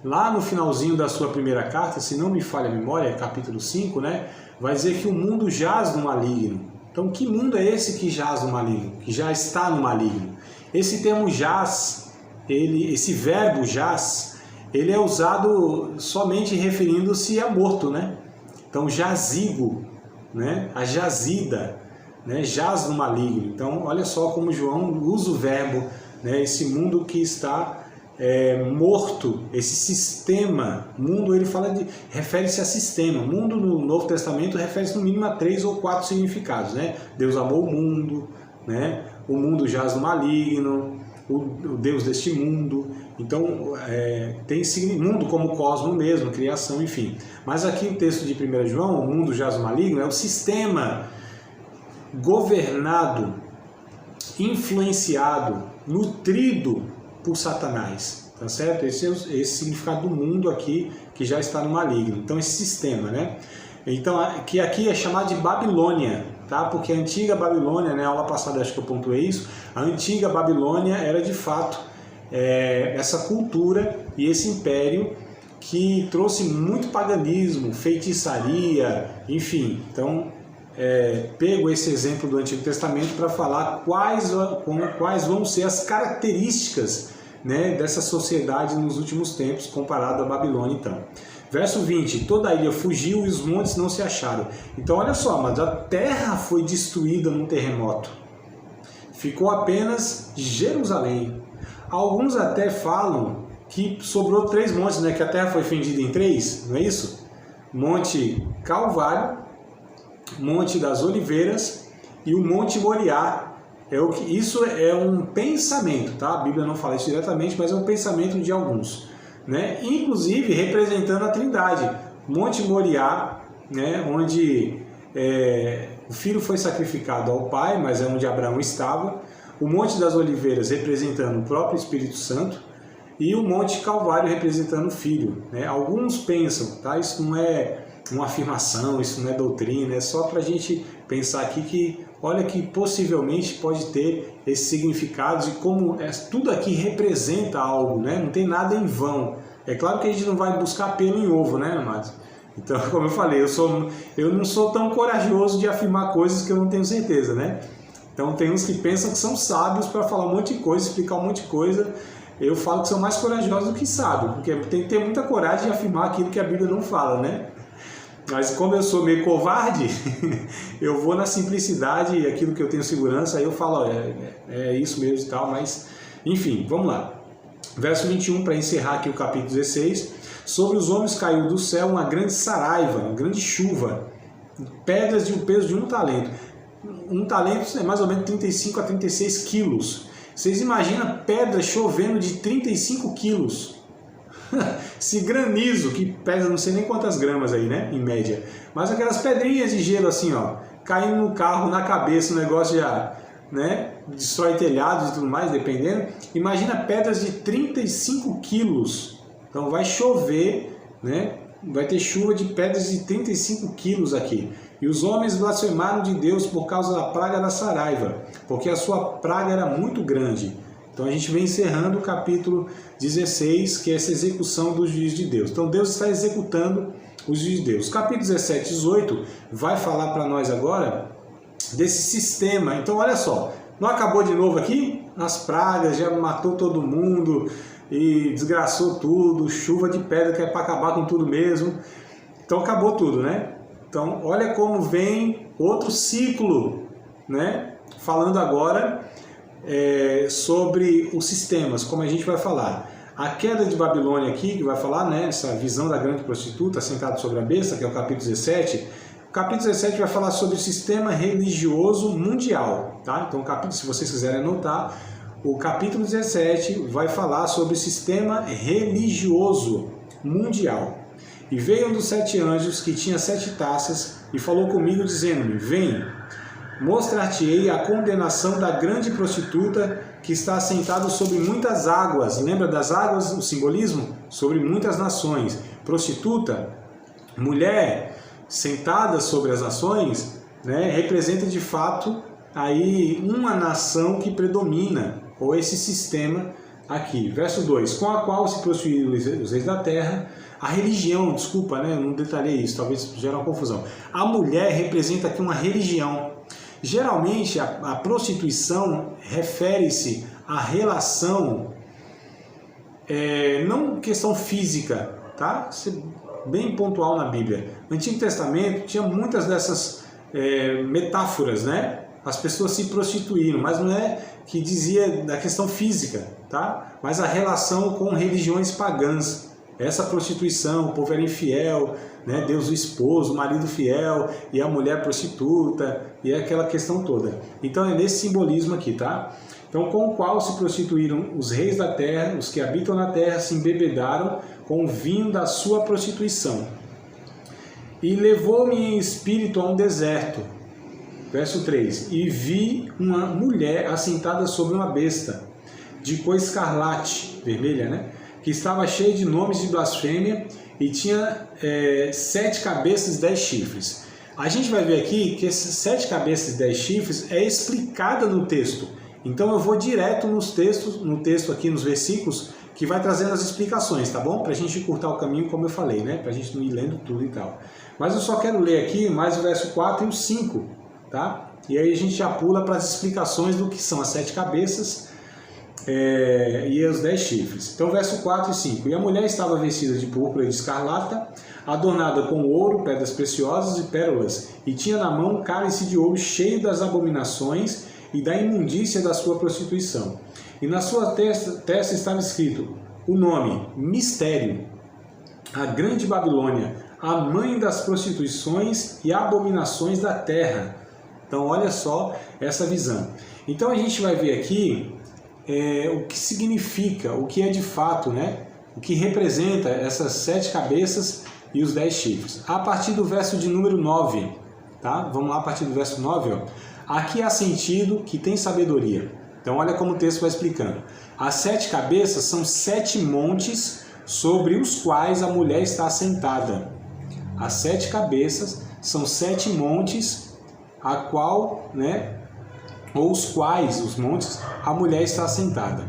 lá no finalzinho da sua primeira carta, se não me falha a memória, capítulo 5, né, vai dizer que o mundo jaz no maligno. Então, que mundo é esse que jaz no maligno? Que já está no maligno? Esse termo jaz, esse verbo jaz, ele é usado somente referindo-se a morto, né? Então, jazigo, né? A jazida, né? Jaz no maligno. Então, olha só como João usa o verbo, né? Esse mundo que está morto, esse sistema, mundo, ele refere-se a sistema. Mundo no Novo Testamento refere-se no mínimo a 3 ou 4 significados, né? Deus amou o mundo, né? O mundo jaz no maligno, o Deus deste mundo. Então, tem mundo como cosmo mesmo, criação, enfim. Mas aqui o texto de 1 João, o mundo jaz no maligno, é o sistema governado, influenciado, nutrido por Satanás, tá certo? Esse é esse significado do mundo aqui, que já está no maligno. Então, esse sistema, né? Então, que aqui é chamado de Babilônia, tá? Porque a antiga Babilônia, né? A aula passada acho que eu pontuei isso, a antiga Babilônia era de fato essa cultura e esse império que trouxe muito paganismo, feitiçaria, enfim. Então, pego esse exemplo do Antigo Testamento para falar quais vão ser as características, né, dessa sociedade nos últimos tempos comparado à Babilônia. Então, verso 20, toda a ilha fugiu e os montes não se acharam. Então olha só, mas a terra foi destruída num terremoto, ficou apenas Jerusalém. Alguns até falam que sobrou 3 montes, né, que a terra foi fendida em 3, não é isso? Monte Calvário, Monte das Oliveiras e o Monte Moriá. Isso é um pensamento, tá? A Bíblia não fala isso diretamente, mas é um pensamento de alguns, né? Inclusive representando a Trindade. Monte Moriá, né, onde o filho foi sacrificado ao pai, mas é onde Abraão estava. O Monte das Oliveiras representando o próprio Espírito Santo e o Monte Calvário representando o filho, né? Alguns pensam, tá? Isso não é uma afirmação, isso não é doutrina, é só para a gente pensar aqui que, olha, que possivelmente pode ter esses significados e como tudo aqui representa algo, né? Não tem nada em vão. É claro que a gente não vai buscar pelo em ovo, né, amados? Então, como eu falei, eu não sou tão corajoso de afirmar coisas que eu não tenho certeza, né? Então, tem uns que pensam que são sábios para falar um monte de coisa, explicar um monte de coisa. Eu falo que são mais corajosos do que sábios, porque tem que ter muita coragem de afirmar aquilo que a Bíblia não fala, né? Mas como eu sou meio covarde, eu vou na simplicidade e aquilo que eu tenho segurança, aí eu falo, é isso mesmo e tal, mas enfim, vamos lá. Verso 21, para encerrar aqui o capítulo 16. Sobre os homens caiu do céu uma grande saraiva, uma grande chuva, pedras de um peso de 1 talento. 1 talento é mais ou menos 35 a 36 quilos. Vocês imaginam pedras chovendo de 35 quilos? Esse granizo que pesa não sei nem quantas gramas aí, né, em média. Mas aquelas pedrinhas de gelo assim, ó, caindo no carro, na cabeça, o negócio já, né, destrói telhados e tudo mais, dependendo. Imagina pedras de 35 quilos. Então vai chover, né, vai ter chuva de pedras de 35 quilos aqui. E os homens blasfemaram de Deus por causa da praga da saraiva, porque a sua praga era muito grande. Então a gente vem encerrando o capítulo 16, que é essa execução dos juízes de Deus. Então Deus está executando os juízes de Deus. Capítulo 17 e 18 vai falar para nós agora desse sistema. Então olha só, não acabou de novo aqui? As pragas, já matou todo mundo, e desgraçou tudo, chuva de pedra que é para acabar com tudo mesmo. Então acabou tudo, né? Então olha como vem outro ciclo, né? Falando agora sobre os sistemas, como a gente vai falar. A queda de Babilônia aqui, que vai falar, né? Essa visão da grande prostituta sentada sobre a besta, que é o capítulo 17. O capítulo 17 vai falar sobre o sistema religioso mundial, tá? Então, se vocês quiserem anotar, o capítulo 17 vai falar sobre o sistema religioso mundial. E veio um dos 7 anjos que tinha 7 taças e falou comigo dizendo-me: vem, mostrar-te-ei a condenação da grande prostituta que está assentada sobre muitas águas. Lembra das águas, o simbolismo? Sobre muitas nações. Prostituta, mulher sentada sobre as nações, né, representa de fato aí uma nação que predomina, ou esse sistema aqui. Verso 2, com a qual se prostituíram os reis da terra. A religião, desculpa, né, eu não detalhei isso, talvez gere uma confusão. A mulher representa aqui uma religião. Geralmente a prostituição refere-se à relação, não questão física, tá? Isso é bem pontual na Bíblia. No Antigo Testamento tinha muitas dessas metáforas, né? As pessoas se prostituíram, mas não é que dizia da questão física, tá? Mas a relação com religiões pagãs. Essa prostituição, o povo era infiel, né? Deus o esposo, o marido fiel e a mulher prostituta, e é aquela questão toda. Então é nesse simbolismo aqui, tá? Então, com o qual se prostituíram os reis da terra, os que habitam na terra se embebedaram com o vinho da sua prostituição. E levou-me em espírito a um deserto. Verso 3. E vi uma mulher assentada sobre uma besta, de cor escarlate, vermelha, né? Que estava cheia de nomes de blasfêmia e tinha 7 cabeças e 10 chifres. A gente vai ver aqui que esses 7 cabeças e 10 chifres é explicada no texto. Então eu vou direto no texto aqui, nos versículos, que vai trazendo as explicações, tá bom? Para a gente encurtar o caminho, como eu falei, né? Para a gente não ir lendo tudo e tal. Mas eu só quero ler aqui mais o verso 4 e o 5, tá? E aí a gente já pula para as explicações do que são as 7 cabeças e os 10 chifres. Então, verso 4 e 5. E a mulher estava vestida de púrpura e de escarlata, adornada com ouro, pedras preciosas e pérolas, e tinha na mão um cálice de ouro cheio das abominações e da imundícia da sua prostituição. E na sua testa estava escrito o nome, Mistério, a grande Babilônia, a mãe das prostituições e abominações da terra. Então, olha só essa visão. Então, a gente vai ver aqui o que significa, o que é de fato, né? O que representa essas 7 cabeças e os 10 chifres. A partir do verso de número 9, tá? Vamos lá a partir do verso 9, ó. Aqui há sentido que tem sabedoria. Então olha como o texto vai explicando. As 7 cabeças são 7 montes sobre os quais a mulher está assentada. As 7 cabeças são 7 montes a qual, né? Ou os quais, os montes, a mulher está assentada.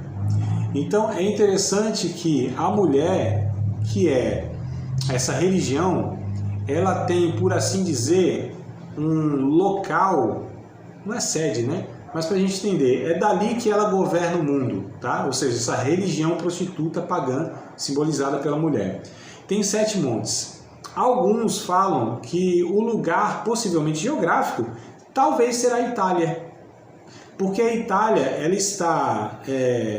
Então é interessante que a mulher, que é essa religião, ela tem, por assim dizer, um local, não é sede, né? Mas para a gente entender, é dali que ela governa o mundo, tá? Ou seja, essa religião prostituta pagã, simbolizada pela mulher. Tem 7 montes. Alguns falam que o lugar, possivelmente geográfico, talvez será a Itália. Porque a Itália, ela está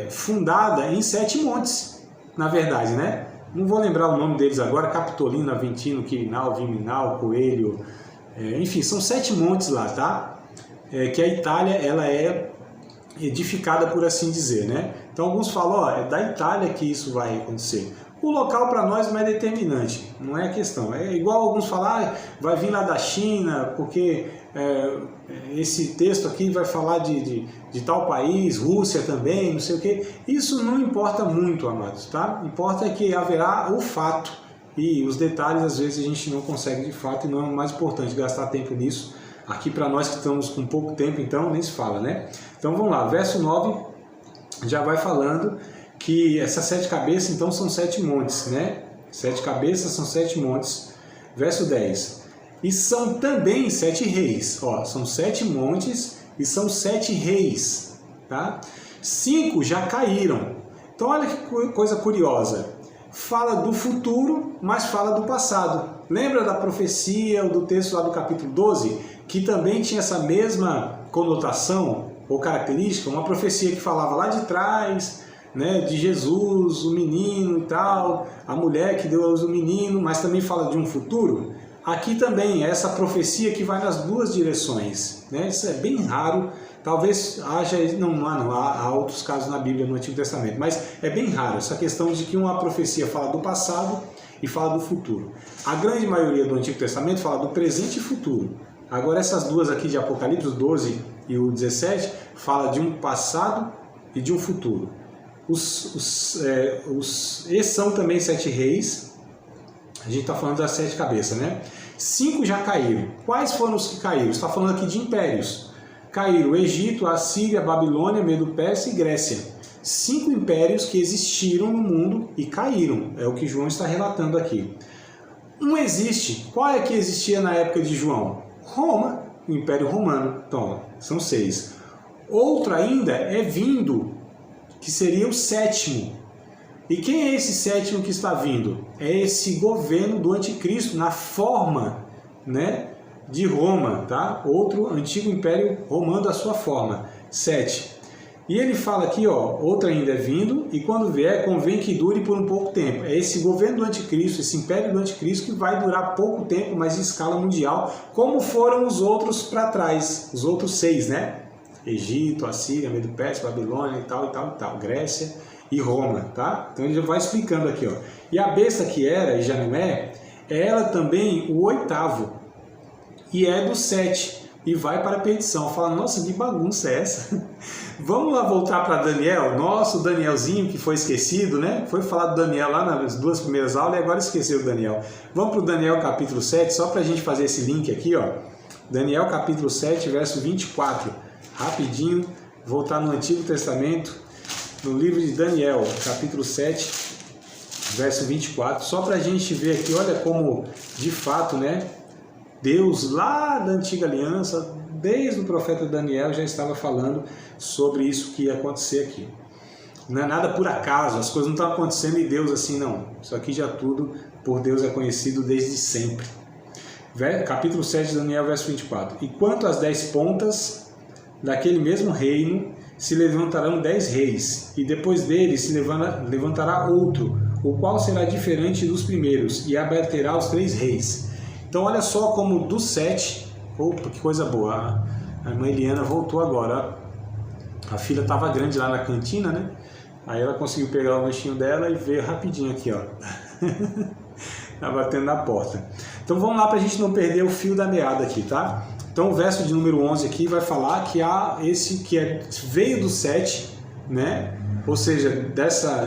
fundada em 7 montes, na verdade, né? Não vou lembrar o nome deles agora, Capitolino, Aventino, Quirinal, Viminal, Coelho, enfim, são 7 montes lá, tá? Que a Itália, ela é edificada, por assim dizer, né? Então alguns falam, ó, é da Itália que isso vai acontecer. O local para nós não é determinante, não é a questão. É igual alguns falar, vai vir lá da China, porque esse texto aqui vai falar de tal país, Rússia também, não sei o quê. Isso não importa muito, amados, tá? Importa é que haverá o fato, e os detalhes às vezes a gente não consegue de fato, e não é o mais importante gastar tempo nisso. Aqui para nós que estamos com pouco tempo, então nem se fala, né? Então vamos lá, verso 9 já vai falando que essas 7 cabeças então são 7 montes, né? 7 cabeças são 7 montes. Verso 10. E são também 7 reis. Ó, são 7 montes e são 7 reis, tá? 5 já caíram. Então olha que coisa curiosa. Fala do futuro, mas fala do passado. Lembra da profecia, do texto lá do capítulo 12, que também tinha essa mesma conotação ou característica? Uma profecia que falava lá de trás, né, de Jesus, o menino e tal, a mulher que deu a luz ao menino, mas também fala de um futuro. Aqui também é essa profecia que vai nas duas direções, né? Isso é bem raro. Talvez haja, há outros casos na Bíblia, no Antigo Testamento, mas é bem raro essa questão de que uma profecia fala do passado e fala do futuro. A grande maioria do Antigo Testamento fala do presente e futuro. Agora essas duas aqui de Apocalipse, o 12 e o 17, fala de um passado e de um futuro. Esses são também 7 reis, a gente está falando das 7 cabeças, né? 5 já caíram. Quais foram os que caíram? Está falando aqui de impérios. Caíram o Egito, a Síria, a Babilônia, Medo-Pérsia e Grécia. 5 impérios que existiram no mundo e caíram. É o que João está relatando aqui. Um existe. Qual é que existia na época de João? Roma, o Império Romano. Então, são 6. Outro ainda é vindo, que seria o 7º. E quem é esse 7º que está vindo? É esse governo do anticristo, na forma, né, de Roma, tá? Outro antigo império romano da sua forma, 7. E ele fala aqui, ó, outro ainda é vindo, e quando vier, convém que dure por um pouco tempo. É esse governo do anticristo, esse império do anticristo, que vai durar pouco tempo, mas em escala mundial, como foram os outros para trás, os outros 6, né? Egito, Assíria, Medo-Pérsia, Babilônia e tal, Grécia e Roma, tá? Então ele já vai explicando aqui, ó. E a besta que era e já não é ela também o 8º, e é do 7, e vai para a perdição. Fala, nossa, que bagunça é essa? Vamos lá voltar para Daniel, nosso Danielzinho que foi esquecido, né? Foi falar do Daniel lá nas 2 primeiras aulas e agora esqueceu o Daniel. Vamos para o Daniel capítulo 7, só para a gente fazer esse link aqui, ó. Daniel capítulo 7, verso 24. Rapidinho, voltar no Antigo Testamento, no livro de Daniel, capítulo 7, verso 24, só para a gente ver aqui, olha como, de fato, né, Deus lá da Antiga Aliança, desde o profeta Daniel, já estava falando sobre isso que ia acontecer aqui. Não é nada por acaso, as coisas não estão acontecendo e Deus assim, não. Isso aqui já tudo por Deus é conhecido desde sempre. Capítulo 7 de Daniel, verso 24. E quanto às 10 pontas daquele mesmo reino, se levantarão 10 reis, e depois deles se levantará outro, o qual será diferente dos primeiros, e abaterá os 3 reis. Então olha só como dos 7, opa, que coisa boa, a irmã Eliana voltou agora, a filha estava grande lá na cantina, né? Aí ela conseguiu pegar o lanchinho dela e veio rapidinho aqui, ó. Tá batendo na porta. Então vamos lá para a gente não perder o fio da meada aqui, tá? Então o verso de número 11 aqui vai falar que há esse que veio do 7, né? Ou seja,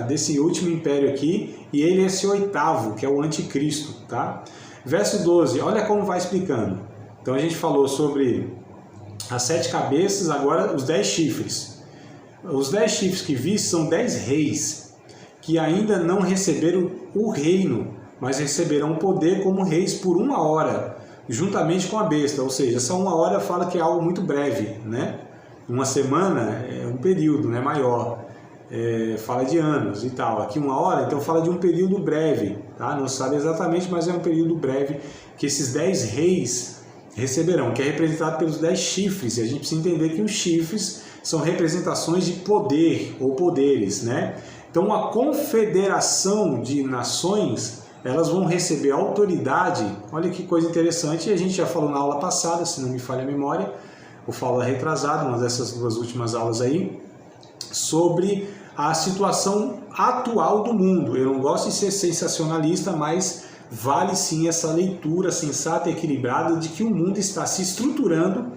desse último império aqui, e ele é esse 8º, que é o anticristo, tá? Verso 12, olha como vai explicando. Então a gente falou sobre as 7 cabeças, agora os 10 chifres. Os 10 chifres que vi são 10 reis, que ainda não receberam o reino, mas receberão poder como reis por 1 hora, juntamente com a besta. Ou seja, essa 1 hora fala que é algo muito breve, né? Uma semana é um período, né, maior. Fala de anos e tal. Aqui 1 hora, então fala de um período breve, tá? Não sabe exatamente, mas é um período breve que esses 10 reis receberão, que é representado pelos 10 chifres. E a gente precisa entender que os chifres são representações de poder ou poderes, né? Então, uma confederação de nações, elas vão receber autoridade. Olha que coisa interessante, e a gente já falou na aula passada, se não me falha a memória, ou fala retrasado, uma dessas 2 últimas aulas aí, sobre a situação atual do mundo. Eu não gosto de ser sensacionalista, mas vale sim essa leitura sensata e equilibrada de que o mundo está se estruturando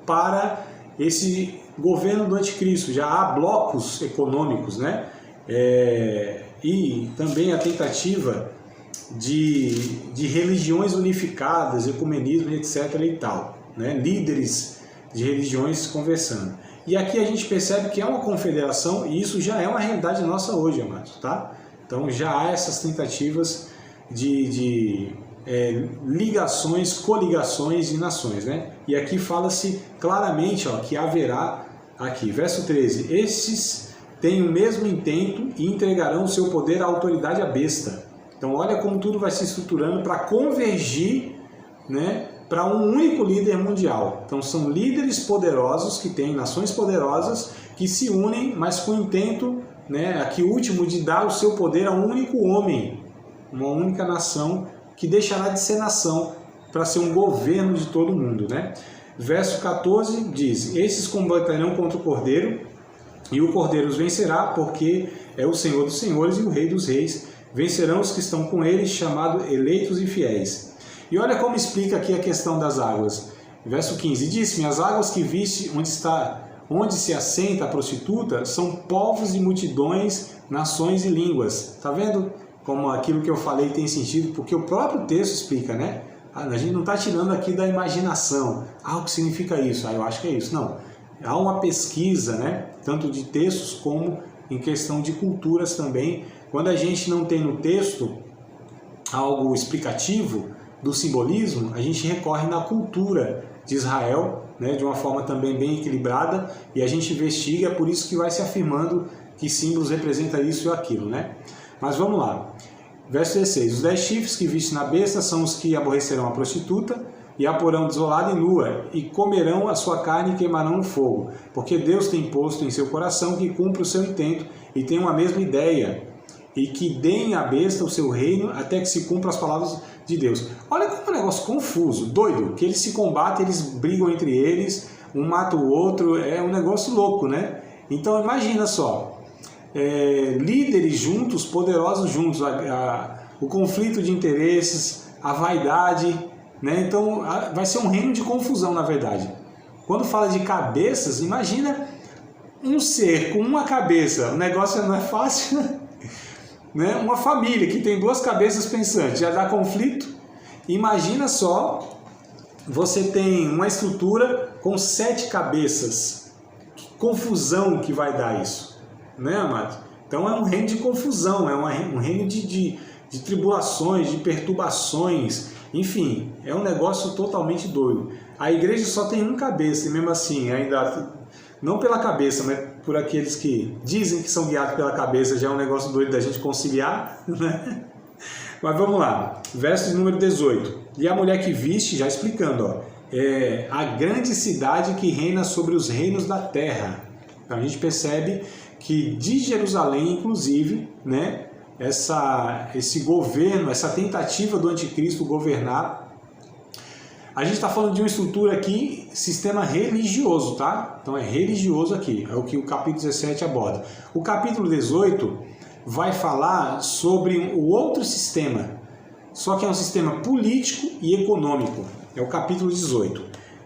para esse governo do anticristo. Já há blocos econômicos, né? E também a tentativa de religiões unificadas, ecumenismo, etc. e tal, né? Líderes de religiões conversando. E aqui a gente percebe que é uma confederação, e isso já é uma realidade nossa hoje, amados, tá? Então já há essas tentativas de ligações, coligações de nações, né? E aqui fala-se claramente, ó, que haverá aqui, verso 13, esses têm o mesmo intento e entregarão o seu poder à autoridade à besta. Então olha como tudo vai se estruturando para convergir, né, para um único líder mundial. Então são líderes poderosos que têm nações poderosas que se unem, mas com o intento, né, aqui último, de dar o seu poder a um único homem, uma única nação que deixará de ser nação para ser um governo de todo mundo, né? Verso 14 diz: esses combaterão contra o Cordeiro, e o Cordeiro os vencerá, porque é o Senhor dos senhores e o Rei dos reis. Vencerão os que estão com ele, chamados eleitos e fiéis. E olha como explica aqui a questão das águas. Verso 15: disse-me, as águas que viste onde se assenta a prostituta são povos e multidões, nações e línguas. Está vendo como aquilo que eu falei tem sentido? Porque o próprio texto explica, né? A gente não está tirando aqui da imaginação. O que significa isso? Eu acho que é isso. Não. Há uma pesquisa, né? Tanto de textos como em questão de culturas também. Quando a gente não tem no texto algo explicativo do simbolismo, a gente recorre na cultura de Israel, né? De uma forma também bem equilibrada, e a gente investiga, por isso que vai se afirmando que símbolos representam isso e aquilo, né? Mas vamos lá. Verso 16: os 10 chifres que viste na besta são os que aborrecerão a prostituta, e a porão desolada e nua, e comerão a sua carne e queimarão no fogo, porque Deus tem posto em seu coração que cumpre o seu intento, e tem uma mesma ideia, e que deem à besta o seu reino, até que se cumpram as palavras de Deus. Olha como é um negócio confuso, doido, que eles se combatem, eles brigam entre eles, um mata o outro, é um negócio louco, né? Então imagina só, líderes juntos, poderosos juntos, o conflito de interesses, a vaidade, né? Então vai ser um reino de confusão, na verdade. Quando fala de cabeças, imagina um ser com uma cabeça, o negócio não é fácil, né? Uma família que tem 2 cabeças pensantes, já dá conflito. Imagina só, você tem uma estrutura com 7 cabeças, que confusão que vai dar isso, né, amado? Então é um reino de confusão, é um reino de tribulações, de perturbações, enfim, é um negócio totalmente doido. A igreja só tem uma cabeça, e mesmo assim, ainda não pela cabeça, mas por aqueles que dizem que são guiados pela cabeça, já é um negócio doido da gente conciliar, né? Mas vamos lá, verso de número 18. E a mulher que viste, já explicando, ó, é a grande cidade que reina sobre os reinos da terra. Então a gente percebe que de Jerusalém, inclusive, né, esse governo, essa tentativa do anticristo governar, a gente está falando de uma estrutura aqui, sistema religioso, tá? Então é religioso aqui, é o que o capítulo 17 aborda. O capítulo 18 vai falar sobre o outro sistema, só que é um sistema político e econômico, é o capítulo 18.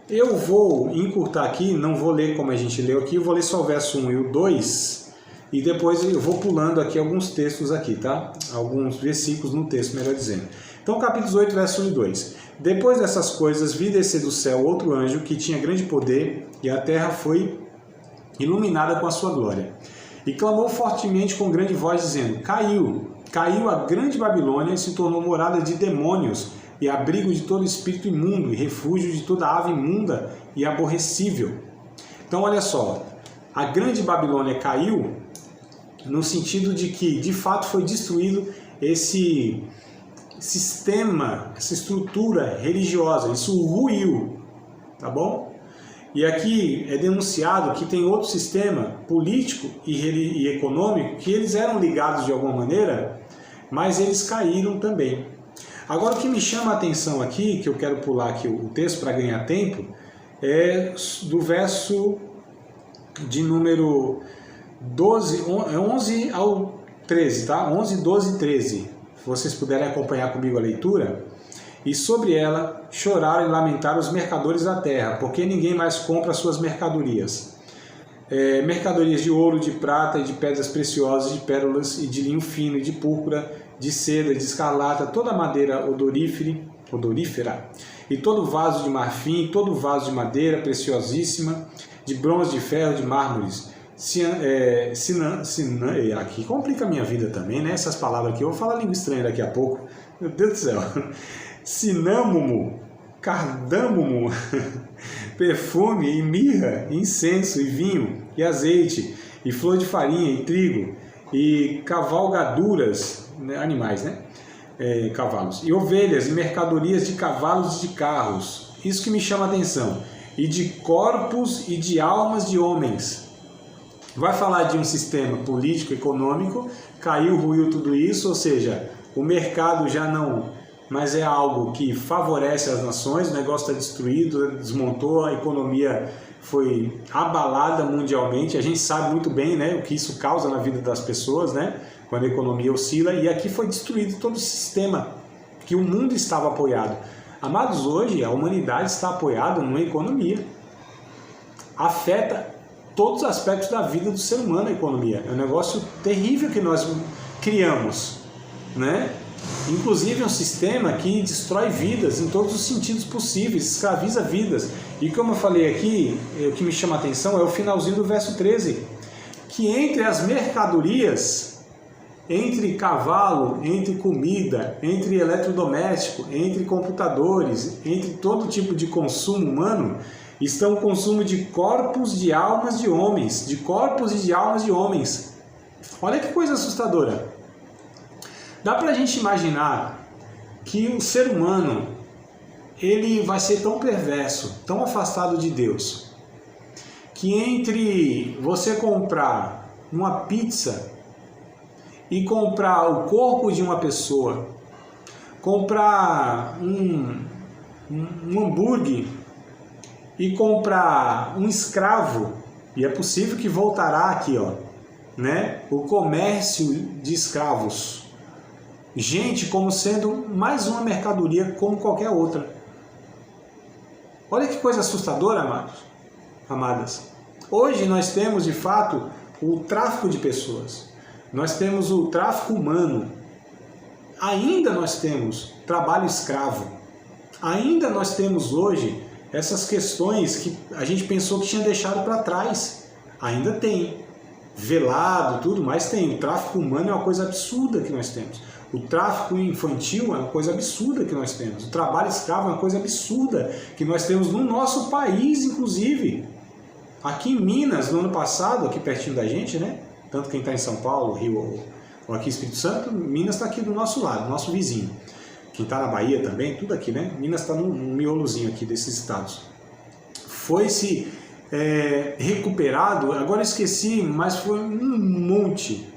Eu vou encurtar aqui, não vou ler como a gente leu aqui, eu vou ler só o verso 1 e o 2, e depois eu vou pulando aqui alguns textos aqui, tá? Alguns versículos no texto, melhor dizendo. Então, capítulo 18, verso 1 e 2. Depois dessas coisas, vi descer do céu outro anjo que tinha grande poder, e a terra foi iluminada com a sua glória. E clamou fortemente com grande voz, dizendo: caiu a grande Babilônia e se tornou morada de demônios, e abrigo de todo espírito imundo, e refúgio de toda ave imunda e aborrecível. Então, olha só, a grande Babilônia caiu no sentido de que, de fato, foi destruído esse sistema, essa estrutura religiosa, isso ruiu, tá bom? E aqui é denunciado que tem outro sistema político e econômico que eles eram ligados de alguma maneira, mas eles caíram também. Agora o que me chama a atenção aqui, que eu quero pular aqui o texto para ganhar tempo, é do verso de número 11 ao 13, tá? 11, 12 e 13. Se vocês puderem acompanhar comigo a leitura. E sobre ela choraram e lamentaram os mercadores da terra, porque ninguém mais compra suas mercadorias. Mercadorias de ouro, de prata e de pedras preciosas, de pérolas e de linho fino e de púrpura, de seda, de escarlata, toda madeira odorífera, e todo vaso de marfim, todo vaso de madeira preciosíssima, de bronze, de ferro, de mármores. Aqui complica a minha vida também, né? Essas palavras aqui, eu vou falar língua estranha daqui a pouco. Meu Deus do céu. Cinâmomo, cardâmomo, perfume, e mirra, incenso, e vinho, e azeite, e flor de farinha, e trigo, e cavalgaduras, né, animais, né? Cavalos, e ovelhas, e mercadorias de cavalos e de carros. Isso que me chama a atenção. E de corpos e de almas de homens. Vai falar de um sistema político, econômico, caiu, ruiu tudo isso, ou seja, o mercado já não, mas é algo que favorece as nações, o negócio está destruído, desmontou, a economia foi abalada mundialmente, a gente sabe muito bem, né, o que isso causa na vida das pessoas, né, quando a economia oscila, e aqui foi destruído todo o sistema que o mundo estava apoiado. Amados, hoje a humanidade está apoiada numa economia. Afeta todos os aspectos da vida do ser humano a economia. É um negócio terrível que nós criamos, né? Inclusive é um sistema que destrói vidas em todos os sentidos possíveis, escraviza vidas. E como eu falei aqui, o que me chama a atenção é o finalzinho do verso 13, que entre as mercadorias, entre cavalo, entre comida, entre eletrodoméstico, entre computadores, entre todo tipo de consumo humano, estão o consumo de corpos, de almas de homens, de corpos e de almas de homens. Olha que coisa assustadora. Dá pra gente imaginar que o ser humano, ele vai ser tão perverso, tão afastado de Deus, que entre você comprar uma pizza e comprar o corpo de uma pessoa, comprar um hambúrguer e comprar um escravo, e é possível que voltará aqui, ó, né, o comércio de escravos. Gente como sendo mais uma mercadoria como qualquer outra. Olha que coisa assustadora, amados, amadas. Hoje nós temos, de fato, o tráfico de pessoas. Nós temos o tráfico humano. Ainda nós temos trabalho escravo. Ainda nós temos hoje essas questões que a gente pensou que tinha deixado para trás. Ainda tem. Velado, tudo, mas tem. O tráfico humano é uma coisa absurda que nós temos. O tráfico infantil é uma coisa absurda que nós temos. O trabalho escravo é uma coisa absurda que nós temos no nosso país, inclusive. Aqui em Minas, no ano passado, aqui pertinho da gente, né? Tanto quem está em São Paulo, Rio ou aqui em Espírito Santo, Minas está aqui do nosso lado, nosso vizinho. Quem está na Bahia também, tudo aqui, né? Minas está no miolozinho aqui desses estados. Foi-se recuperado, agora eu esqueci, mas foi um monte,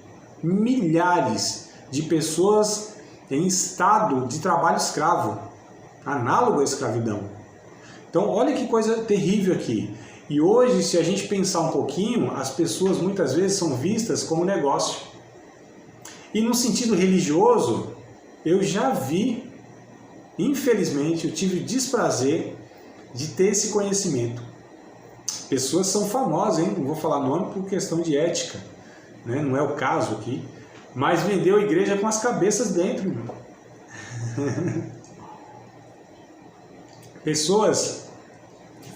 milhares de pessoas em estado de trabalho escravo, análogo à escravidão. Então, olha que coisa terrível aqui. E hoje, se a gente pensar um pouquinho, as pessoas muitas vezes são vistas como negócio. E no sentido religioso, eu já vi, infelizmente, eu tive o desprazer de ter esse conhecimento. Pessoas são famosas, hein? Não vou falar nome por questão de ética, né? Não é o caso aqui. Mas vendeu a igreja com as cabeças dentro, irmão. Pessoas,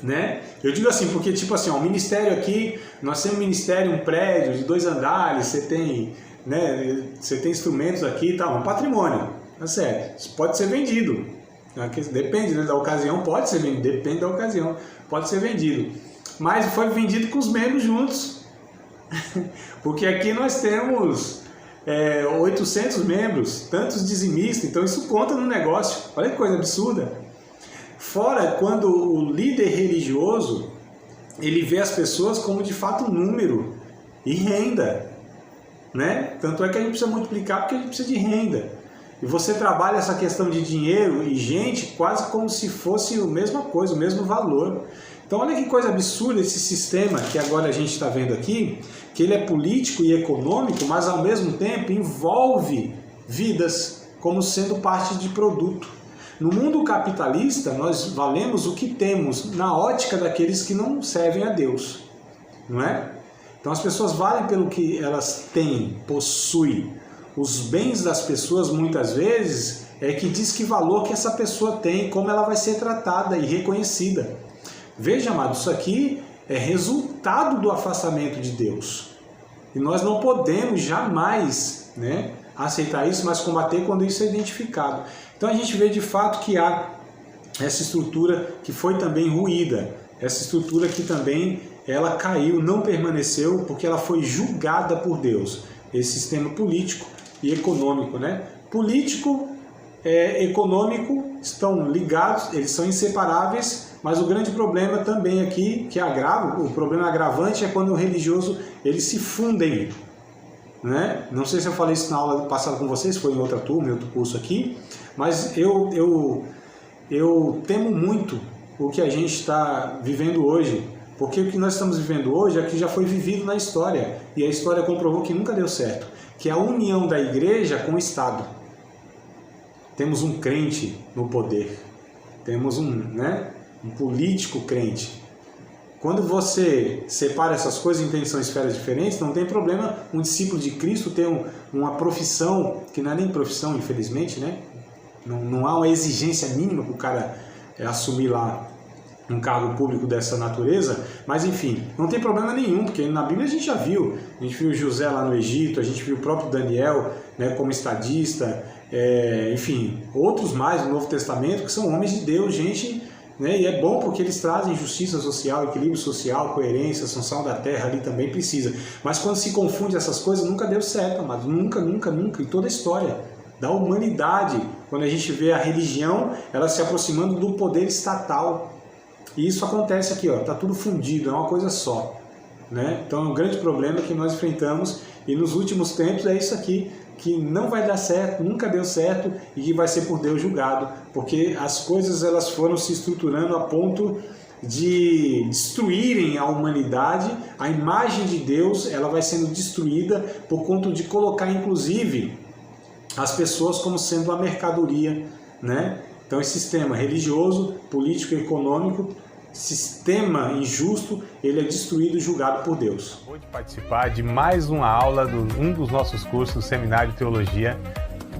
né? Eu digo assim, porque tipo assim, ó, o ministério aqui, nós temos um ministério, um prédio de 2 andares, você tem, né, você tem instrumentos aqui e tal, um patrimônio, tá certo? Isso pode ser vendido. Depende, né, da ocasião, pode ser vendido, depende da ocasião, pode ser vendido. Mas foi vendido com os membros juntos. Porque aqui nós temos 800 membros, tantos dizimistas, então isso conta no negócio. Olha que coisa absurda. Fora quando o líder religioso, ele vê as pessoas como de fato número e renda, né? Tanto é que a gente precisa multiplicar porque a gente precisa de renda. E você trabalha essa questão de dinheiro e gente quase como se fosse a mesma coisa, o mesmo valor. Então olha que coisa absurda esse sistema que agora a gente está vendo aqui, que ele é político e econômico, mas ao mesmo tempo envolve vidas como sendo parte de produto. No mundo capitalista, nós valemos o que temos na ótica daqueles que não servem a Deus, não é? Então as pessoas valem pelo que elas têm, possuem. Os bens das pessoas, muitas vezes, é que diz que valor que essa pessoa tem, como ela vai ser tratada e reconhecida. Veja, amado, isso aqui é resultado do afastamento de Deus. E nós não podemos jamais, né, aceitar isso, mas combater quando isso é identificado. Então a gente vê de fato que há essa estrutura que foi também ruída, essa estrutura que também ela caiu, não permaneceu, porque ela foi julgada por Deus. Esse sistema político e econômico, né? Político e econômico estão ligados, eles são inseparáveis, mas o grande problema também aqui, que agrava, o problema agravante é quando o religioso, eles se fundem, né? Não sei se eu falei isso na aula passada com vocês, foi em outra turma, em outro curso aqui, mas eu temo muito o que a gente está vivendo hoje, porque o que nós estamos vivendo hoje é que já foi vivido na história, e a história comprovou que nunca deu certo, que é a união da igreja com o Estado. Temos um crente no poder, temos um político crente. Quando você separa essas coisas e são esferas diferentes, não tem problema um discípulo de Cristo ter uma profissão, que não é nem profissão, infelizmente, né? Não há uma exigência mínima para o cara assumir lá um cargo público dessa natureza, mas enfim, não tem problema nenhum, porque na Bíblia a gente já viu, a gente viu José lá no Egito, a gente viu o próprio Daniel, né, como estadista, enfim, outros mais no Novo Testamento, que são homens de Deus, gente, né, e é bom porque eles trazem justiça social, equilíbrio social, coerência, sanção da terra ali também precisa, mas quando se confunde essas coisas, nunca deu certo, mas nunca, em toda a história da humanidade, quando a gente vê a religião, ela se aproximando do poder estatal. E isso acontece aqui, ó, tá tudo fundido, é uma coisa só, né? Então é um grande problema que nós enfrentamos e nos últimos tempos é isso aqui, que não vai dar certo, nunca deu certo e que vai ser por Deus julgado, porque as coisas elas foram se estruturando a ponto de destruírem a humanidade, a imagem de Deus ela vai sendo destruída por conta de colocar inclusive as pessoas como sendo a mercadoria, né? Então esse sistema religioso, político e econômico, sistema injusto, ele é destruído e julgado por Deus. Pode participar de mais uma aula de um dos nossos cursos do Seminário de Teologia,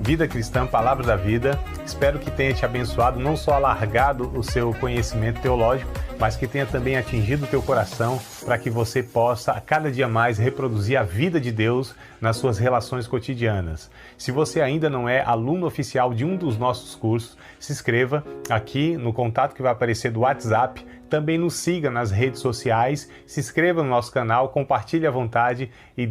Vida Cristã, Palavra da Vida. Espero que tenha te abençoado, não só alargado o seu conhecimento teológico, mas que tenha também atingido o teu coração para que você possa, a cada dia mais, reproduzir a vida de Deus nas suas relações cotidianas. Se você ainda não é aluno oficial de um dos nossos cursos, se inscreva aqui no contato que vai aparecer do WhatsApp, também nos siga nas redes sociais, se inscreva no nosso canal, compartilhe à vontade e